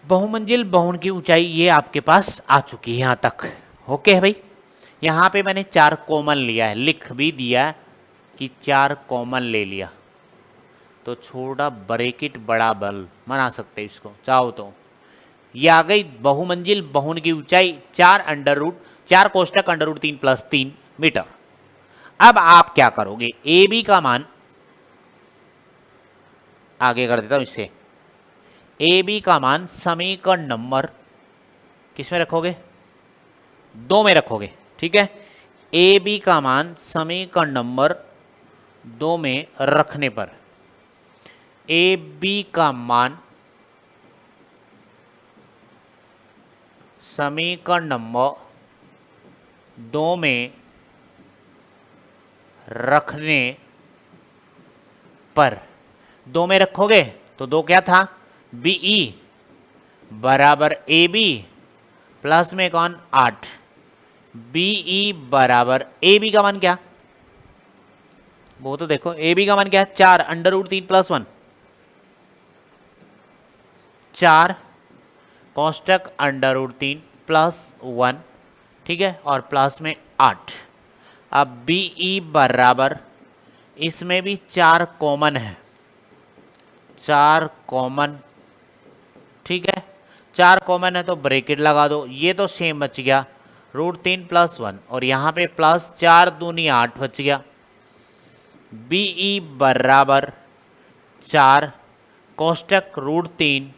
बहुमंजिल भवन की ऊंचाई ये आपके पास आ चुकी है यहां तक। ओके है भाई, यहां पे मैंने 4 कॉमन लिया है, लिख भी दिया कि 4 कॉमन ले लिया, तो छोटा ब्रैकेट बड़ा बल बना सकते हैं इसको चाहो तो। ये आ गई बहुमंजिल भवन की ऊंचाई 4 कोष्टक √3 प्लस 3 मीटर। अब आप क्या करोगे, ए बी का मान आगे कर देता हूं इससे, ए बी का मान समीकरण नंबर किस में रखोगे, 2 में रखोगे, ठीक है। ए बी का मान समीकरण नंबर 2 में रखने पर ए बी का मान समीकरण नंबर 2 में रखने पर 2 में रखोगे तो 2 क्या था, बीई बराबर ए बी प्लस में कौन 8, बीई बराबर ए बी का मान क्या, वो तो देखो ए बी का मान क्या है 4 √3 प्लस 1, 4 कोष्टक √3 प्लस 1, ठीक है, और प्लस में 8। अब बीई बराबर इसमें भी 4 कॉमन है, 4 कॉमन, ठीक है, 4 कॉमन है तो ब्रैकेट लगा दो, ये तो सेम बच गया √3 प्लस 1 और यहाँ पे प्लस 4 दूनी 8 बच गया। बीई बराबर 4 कोष्टक √3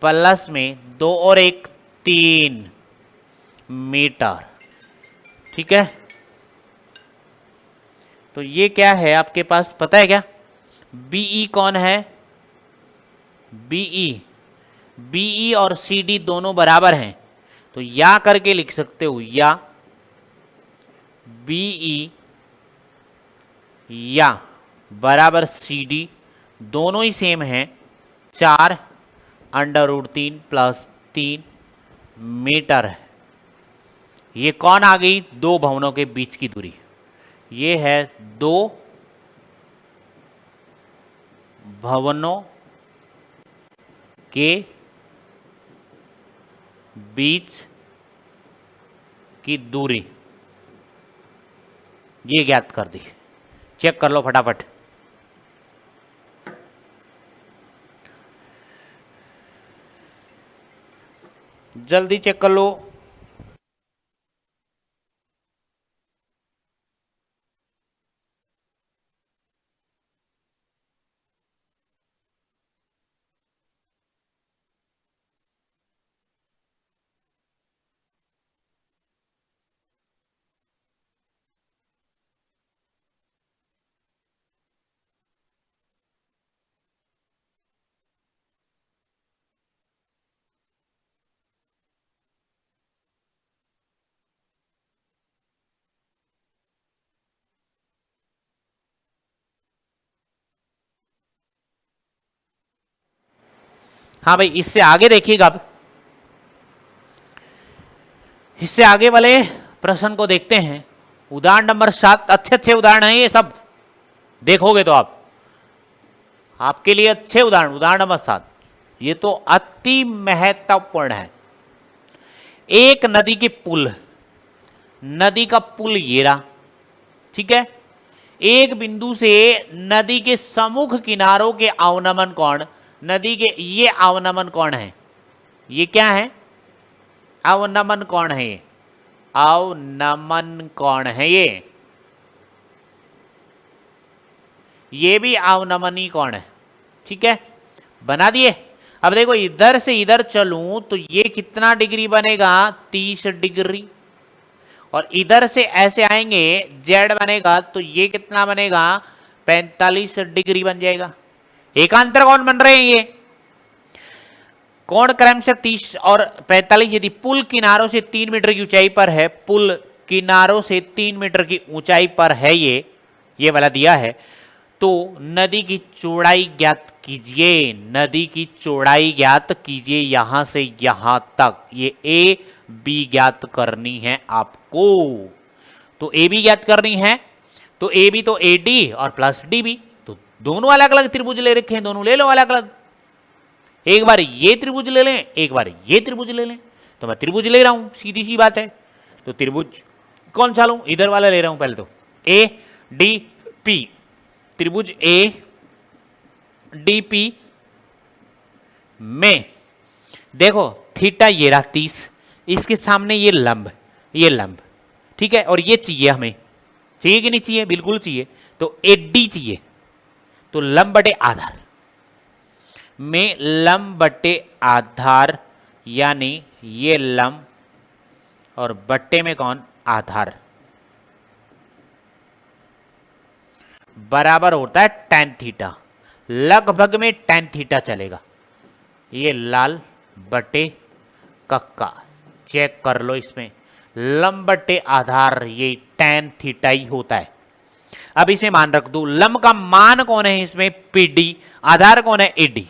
प्लस में 2 और 1 3 मीटर, ठीक है। तो ये क्या है आपके पास पता है क्या, बीई कौन है, बीई, बीई और सीडी दोनों बराबर हैं, तो या करके लिख सकते हो, या बीई या बराबर सीडी दोनों ही सेम हैं 4 √3 प्लस 3 मीटर है। ये कौन आ गई, 2 भवनों के बीच की दूरी, ये है 2 भवनों के बीच की दूरी, ये ज्ञात कर दी। चेक कर लो फटाफट, जल्दी चेक कर लो। हाँ भाई, इससे आगे देखिएगा, अब इससे आगे वाले प्रश्न को देखते हैं। उदाहरण नंबर 7, अच्छे अच्छे उदाहरण हैं ये सब, देखोगे तो आप, आपके लिए अच्छे उदाहरण। उदाहरण नंबर 7 ये तो अति महत्वपूर्ण है। एक नदी के पुल, नदी का पुल ये रहा, ठीक है। एक बिंदु से नदी के सम्मुख किनारों के अवनमन कोण, नदी के ये अवनमन कोण है, ये क्या है, अवनमन कोण है, ये अवनमन कोण है, ये भी अवनमनी कोण है, ठीक है, बना दिए। अब देखो इधर से इधर चलूं तो ये कितना डिग्री बनेगा, 30 डिग्री। और इधर से ऐसे आएंगे, जेड बनेगा तो ये कितना बनेगा, 45 डिग्री बन जाएगा। एकांतर कोण बन रहे हैं ये, कोण क्रमशः 30 और 45। यदि पुल किनारों से 3 मीटर की ऊंचाई पर है, पुल किनारों से 3 मीटर की ऊंचाई पर है, ये वाला दिया है, तो नदी की चौड़ाई ज्ञात कीजिए। नदी की चौड़ाई ज्ञात कीजिए यहां से यहां तक। ये ए बी ज्ञात करनी है आपको। तो ए बी ज्ञात करनी है, तो ए बी तो ए डी और प्लस डी बी। तो दोनों अलग अलग त्रिभुज ले रखे हैं, दोनों ले लो अलग अलग। एक बार ये त्रिभुज ले लें, एक बार ये त्रिभुज ले लें। तो मैं त्रिभुज ले रहा हूं, सीधी सी बात है। तो त्रिभुज कौन सा लूं, इधर वाला ले रहा हूं पहले। तो ए डी पी, त्रिभुज ए डी पी में देखो थीटा ये रहा 30, इसके सामने ये लंब, ये लंब, ठीक है। और ये चाहिए हमें, चाहिए कि नहीं चाहिए, बिल्कुल चाहिए। तो ए डी चाहिए, तो लंब बटे आधार में लंब बटे आधार, यानी ये लंब और बट्टे में कौन, आधार, बराबर होता है tan थीटा। लगभग में tan थीटा चलेगा। ये लाल बटे कक्का, चेक कर लो, इसमें लंब बटे आधार ये tan थीटा ही होता है। अब इसमें मान रख दो, लंब का मान कौन है इसमें, पीडी, आधार कौन है, एडी।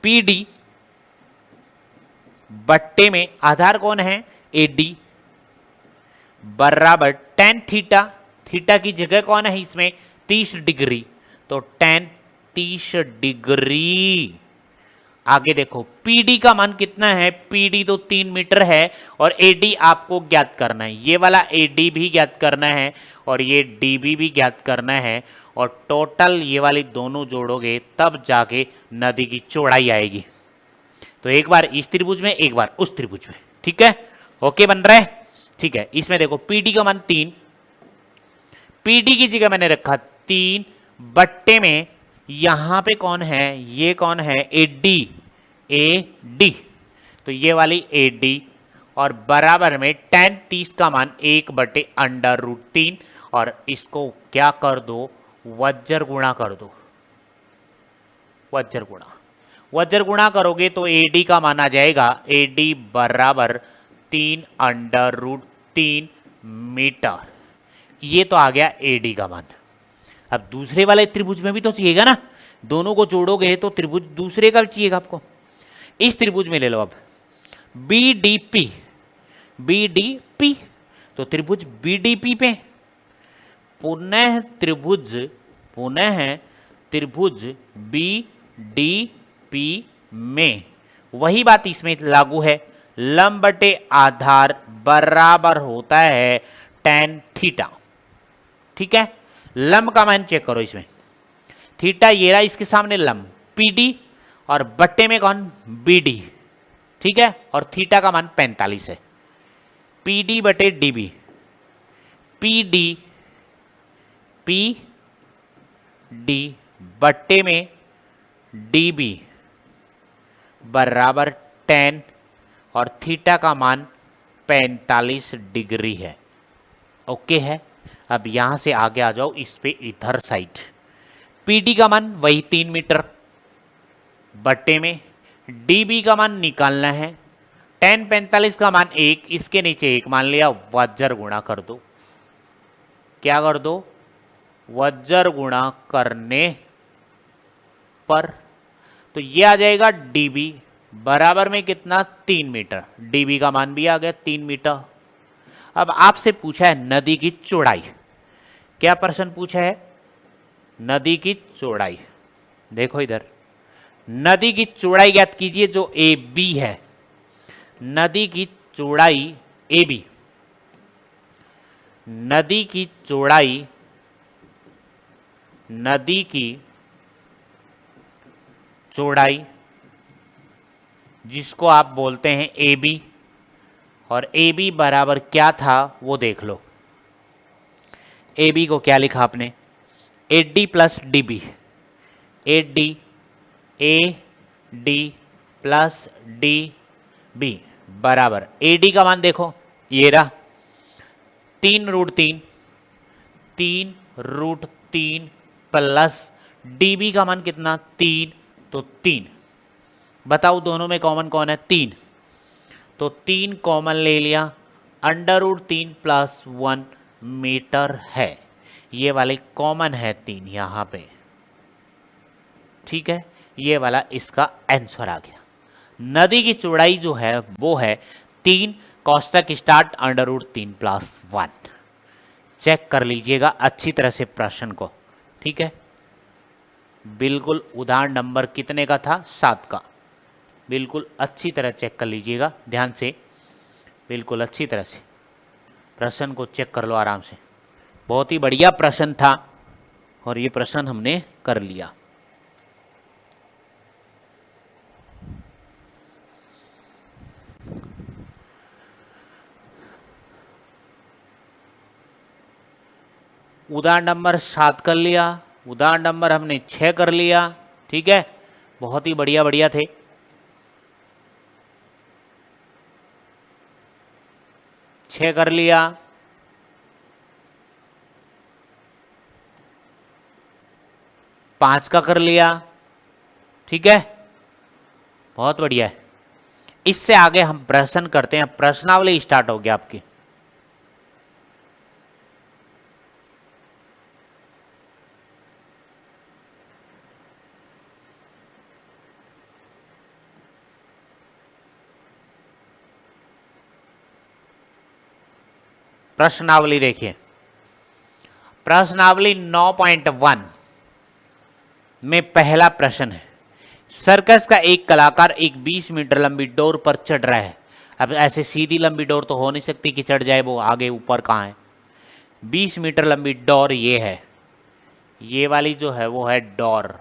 पीडी बट्टे में आधार कौन है, एडी, बराबर tan थीटा। थीटा की जगह कौन है इसमें, 30 डिग्री। तो tan 30 डिग्री। आगे देखो पीडी का मान कितना है, पीडी तो 3 मीटर है, और एडी आपको ज्ञात करना है। ये वाला एडी भी ज्ञात करना है और ये डीबी भी ज्ञात करना है। और टोटल ये वाली दोनों जोड़ोगे तब जाके नदी की चौड़ाई आएगी। तो एक बार इस त्रिभुज में, एक बार उस त्रिभुज में, ठीक है। ओके बन रहा है, ठीक है। इसमें देखो पीडी का मान 3, पीडी की जगह मैंने रखा 3, बट्टे में यहां पे कौन है, ये कौन है, एडी, एडी। तो ये वाली एडी, और बराबर में tan 30 का मान 1/√3। और इसको क्या कर दो, वज्र गुणा कर दो, वज्र गुणा। वज्र गुणा करोगे तो एडी का मान आ जाएगा, एडी बराबर 3/√3 मीटर। ये तो आ गया एडी का मान। अब दूसरे वाले त्रिभुज में भी तो चाहिएगा ना, दोनों को जोड़ोगे तो त्रिभुज दूसरे का चाहिएगा आपको। इस त्रिभुज में ले लो अब बीडीपी, बीडीपी। तो त्रिभुज बीडीपी पे पुनः त्रिभुज, पुनः त्रिभुज बीडीपी में वही बात इसमें लागू है। लंब बटे आधार बराबर होता है tan थीटा, ठीक है। लंब का मान चेक करो, इसमें थीटा ये रहा, इसके सामने लंब पीडी और बट्टे में कौन, बीडी, ठीक है। और थीटा का मान 45 है। पीडी बटे डीबी, पीडी, पी डी बट्टे में डीबी बराबर tan, और थीटा का मान 45 डिग्री है। ओके है। अब यहां से आगे आ जाओ इस पे, इधर साइड पीडी का मान वही 3 मीटर, बट्टे में डीबी का मान निकालना है। tan 45 का मान 1, इसके नीचे 1 मान लिया, वज्र गुणा कर दो। क्या कर दो, वज्र गुणा करने पर तो ये आ जाएगा डीबी बराबर में कितना, 3 मीटर। डीबी का मान भी आ गया 3 मीटर। अब आपसे पूछा है नदी की चौड़ाई, क्या प्रश्न पूछा है, नदी की चौड़ाई। देखो इधर, नदी की चौड़ाई ज्ञात कीजिए जो ए बी है। नदी की चौड़ाई ए बी, नदी की चौड़ाई, नदी की चौड़ाई जिसको आप बोलते हैं ए बी, और ए बी बराबर क्या था वो देख लो। ए बी को क्या लिखा आपने, A D plus D B, A D, A D plus D B बराबर ए डी का मान देखो ये रहा 3√3, 3√3 प्लस डी बी का मान कितना 3, तो 3। बताओ दोनों में कॉमन कौन है 3, तो 3 कॉमन ले लिया, √3 प्लस 1 मीटर है, ये वाले कॉमन है 3 यहाँ पे, ठीक है। ये वाला इसका आंसर आ गया। नदी की चौड़ाई जो है वो है 3 कोष्टक स्टार्ट √3 प्लस 1। चेक कर लीजिएगा अच्छी तरह से प्रश्न को, ठीक है। बिल्कुल उदाहरण नंबर कितने का था 7 का, बिल्कुल अच्छी तरह चेक कर लीजिएगा ध्यान से, बिल्कुल अच्छी तरह से प्रश्न को चेक कर लो आराम से। बहुत ही बढ़िया प्रश्न था और ये प्रश्न हमने कर लिया। उदाहरण नंबर 7 कर लिया, उदाहरण नंबर हमने 6 कर लिया, ठीक है। बहुत ही बढ़िया बढ़िया थे। छह कर लिया, 5 का कर लिया, ठीक है, बहुत बढ़िया है। इससे आगे हम प्रश्न करते हैं, प्रश्नावली स्टार्ट हो गया आपकी। प्रश्नावली देखिए, प्रश्नावली 9.1 में पहला प्रश्न है, सर्कस का एक कलाकार एक 20 मीटर लंबी डोर पर चढ़ रहा है। अब ऐसे सीधी लंबी डोर तो हो नहीं सकती कि चढ़ जाए, वो आगे ऊपर कहाँ है। 20 मीटर लंबी डोर ये है, ये वाली जो है वो है डोर,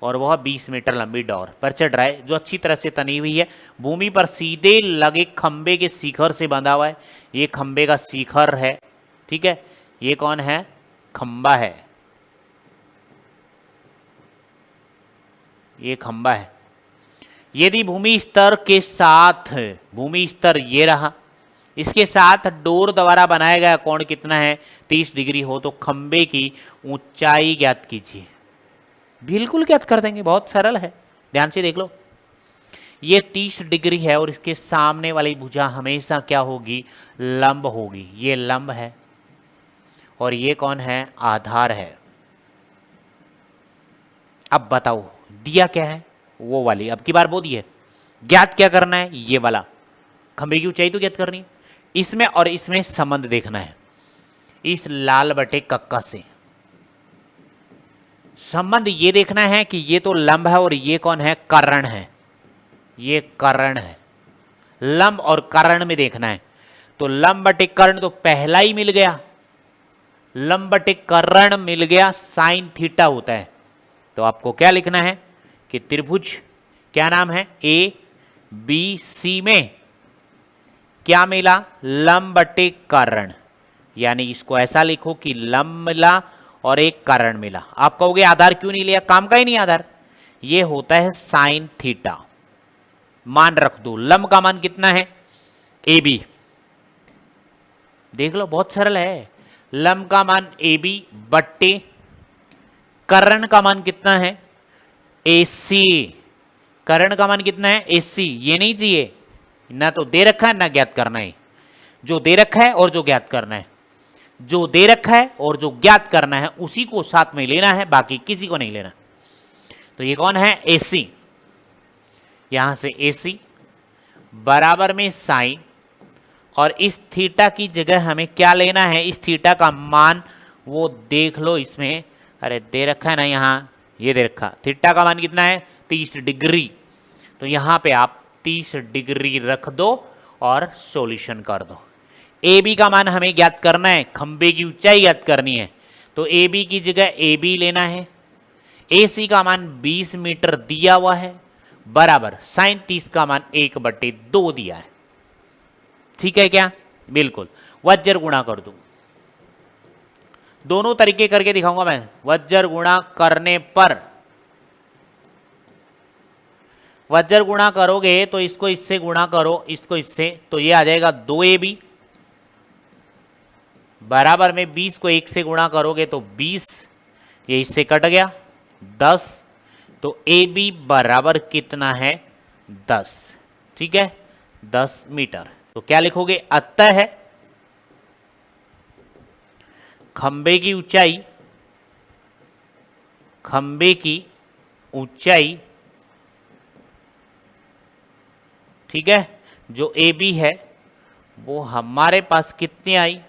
और वह 20 मीटर लंबी डोर पर चढ़ रहा है जो अच्छी तरह से तनी हुई है, भूमि पर सीधे लगे खंबे के शिखर से बंधा हुआ है। ये खंबे का शिखर है, ठीक है। ये कौन है, खंबा है, ये खंबा है। यदि भूमि स्तर के साथ, भूमि स्तर ये रहा, इसके साथ डोर द्वारा बनाया गया कोण कितना है 30 डिग्री हो, तो खंबे की ऊंचाई ज्ञात कीजिए। बिल्कुल ज्ञात कर देंगे, बहुत सरल है, ध्यान से देख लो। ये 30 डिग्री है और इसके सामने वाली भुजा हमेशा क्या होगी, लंब होगी। ये लंब है और ये कौन है, आधार है। अब बताओ दिया क्या है, वो वाली, अब की बार वो दी है, ज्ञात क्या करना है, ये वाला खंबे की ऊंचाई तो ज्ञात करनी है। इसमें और इसमें संबंध देखना है, इस लाल बटे कक्का से संबंध ये देखना है कि ये तो लंब है और ये कौन है, कर्ण है, ये कर्ण है। लंब और कर्ण में देखना है, तो लंब बटे कर्ण तो पहला ही मिल गया, लंब बटे कर्ण मिल गया, साइन थीटा होता है। तो आपको क्या लिखना है कि त्रिभुज क्या नाम है, ए बी सी में क्या मिला, लंब बटे कर्ण, यानी इसको ऐसा लिखो कि लंब मिला और एक कर्ण मिला। आप कहोगे आधार क्यों नहीं लिया, काम का ही नहीं आधार, ये होता है साइन थीटा। मान रख दो, लंब का मान कितना है, ए बी, देख लो बहुत सरल है। लंब का मान ए बी बट्टे कर्ण का मान कितना है, ए सी। कर्ण का मान कितना है, ए सी। ये नहीं चाहिए, ना तो दे रखा है ना ज्ञात करना है, जो दे रखा है और जो ज्ञात करना है, जो दे रखा है और जो ज्ञात करना है उसी को साथ में लेना है, बाकी किसी को नहीं लेना। तो ये कौन है, ए सी, यहां से ए सी बराबर में साइन, और इस थीटा की जगह हमें क्या लेना है, इस थीटा का मान वो देख लो इसमें, अरे दे रखा है ना यहाँ, ये दे रखा, थीटा का मान कितना है 30 डिग्री, तो यहाँ पे आप 30 डिग्री रख दो और सॉल्यूशन कर दो। ए बी का मान हमें ज्ञात करना है, खंबे की ऊंचाई ज्ञात करनी है, तो ए बी की जगह ए बी लेना है। ए सी का मान 20 मीटर दिया हुआ है, बराबर साइन 30 का मान 1/2 दिया है, ठीक है क्या, बिल्कुल। वज्र गुणा कर दूं, दोनों तरीके करके दिखाऊंगा मैं। वज्र गुणा करने पर वज्र गुणा करोगे तो इसको इससे गुणा करो, इसको इससे, तो ये आ जाएगा 2ab बराबर में 20 को 1 से गुणा करोगे तो 20, ये इससे कट गया 10, तो AB बराबर कितना है 10। ठीक है, 10 मीटर। तो क्या लिखोगे, अतः है खंबे की ऊंचाई, खंबे की ऊंचाई, ठीक है, जो AB है वो हमारे पास कितनी आई,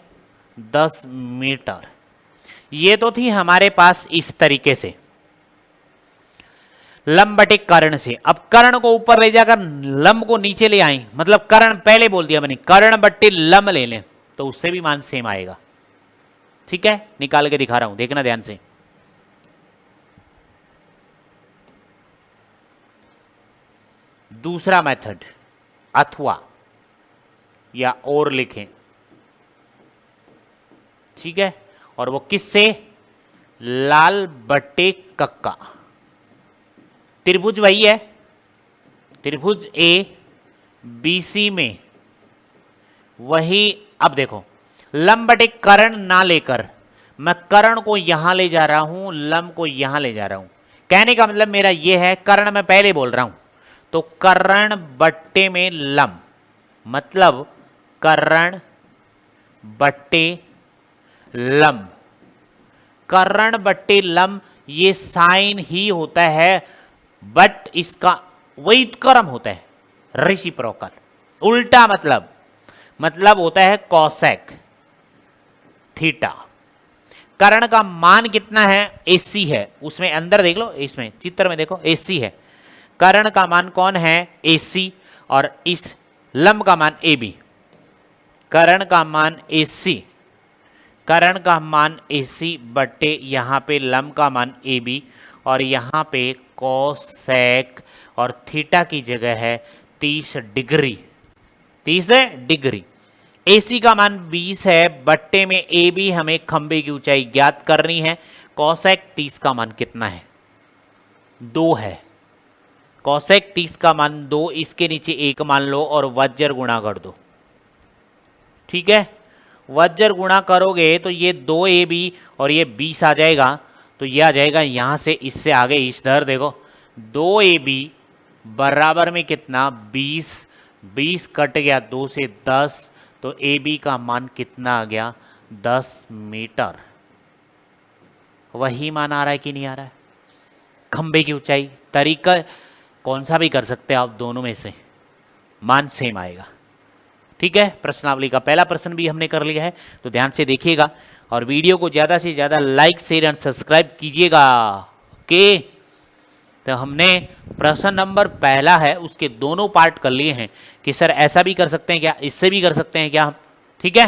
10 मीटर। ये तो थी हमारे पास इस तरीके से लंब बटे कर्ण से। अब कर्ण को ऊपर ले जाकर लंब को नीचे ले आए, मतलब कर्ण पहले बोल दिया मैंने, कर्ण बट्टे लंब ले लें तो उससे भी मान सेम आएगा। ठीक है, निकाल के दिखा रहा हूं, देखना ध्यान से। दूसरा मेथड, अथवा या और लिखें, ठीक है, और वो किससे, लाल बट्टे कक्का। त्रिभुज वही है, त्रिभुज ए बीसी में वही। अब देखो, लंब बटे कर्ण ना लेकर मैं कर्ण को यहां ले जा रहा हूं, लंब को यहां ले जा रहा हूं। कहने का मतलब मेरा यह है, कर्ण मैं पहले बोल रहा हूं, तो कर्ण बट्टे में लंब, मतलब कर्ण बट्टे लंब, कर्ण बट्टे लंब, ये साइन ही होता है, बट इसका व्युत्क्रम होता है रेसिप्रोकल, उल्टा मतलब होता है कोसेक थीटा। कर्ण का मान कितना है, AC है, उसमें अंदर देख लो, इसमें चित्र में देखो AC है, कर्ण का मान कौन है, AC, और इस लंब का मान AB। कर्ण का मान AC, कर्ण का मान AC बट्टे यहाँ पे लंब का मान AB, और यहाँ पे कोसेक और थीटा की जगह है 30 डिग्री, 30 डिग्री। AC का मान 20 है, बट्टे में AB हमें खंबे की ऊंचाई ज्ञात करनी है। कोसेक 30 का मान कितना है, 2 है। कोसेक 30 का मान 2, इसके नीचे 1 मान लो और वज्र गुणा कर दो। ठीक है, वज्र गुणा करोगे तो ये 2AB और ये 20 आ जाएगा, तो ये आ जाएगा यहां से, इससे आगे इस दर देखो, 2AB बराबर में कितना, 20, 20 कट गया 2 से 10, तो AB का मान कितना आ गया, 10 मीटर। वही मान आ रहा है कि नहीं आ रहा है, खंबे की ऊंचाई। तरीका कौन सा भी कर सकते हैं आप, दोनों में से मान सेम आएगा। ठीक है, प्रश्नावली का पहला प्रश्न भी हमने कर लिया है, तो ध्यान से देखिएगा और वीडियो को ज़्यादा से ज़्यादा लाइक, शेयर एंड सब्सक्राइब कीजिएगा। ओके, तो हमने प्रश्न नंबर पहला है उसके दोनों पार्ट कर लिए हैं कि सर ऐसा भी कर सकते हैं क्या, इससे भी कर सकते हैं क्या हम। ठीक है,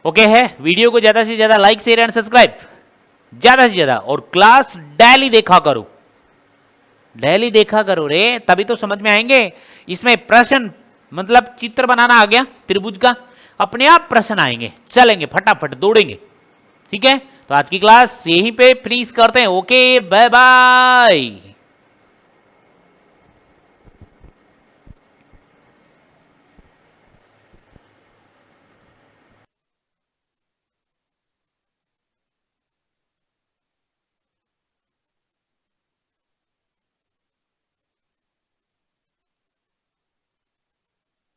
ओके है। वीडियो को ज़्यादा से ज़्यादा लाइक, शेयर एंड सब्सक्राइब ज़्यादा से ज़्यादा, और क्लास डेली देखा करो, डेली देखा करो रे, तभी तो समझ में आएंगे। इसमें प्रश्न मतलब चित्र बनाना आ गया त्रिभुज का, अपने आप प्रश्न आएंगे, चलेंगे फटाफट दौड़ेंगे। ठीक है, तो आज की क्लास यहीं पे फिनिश करते हैं। Okay, bye bye.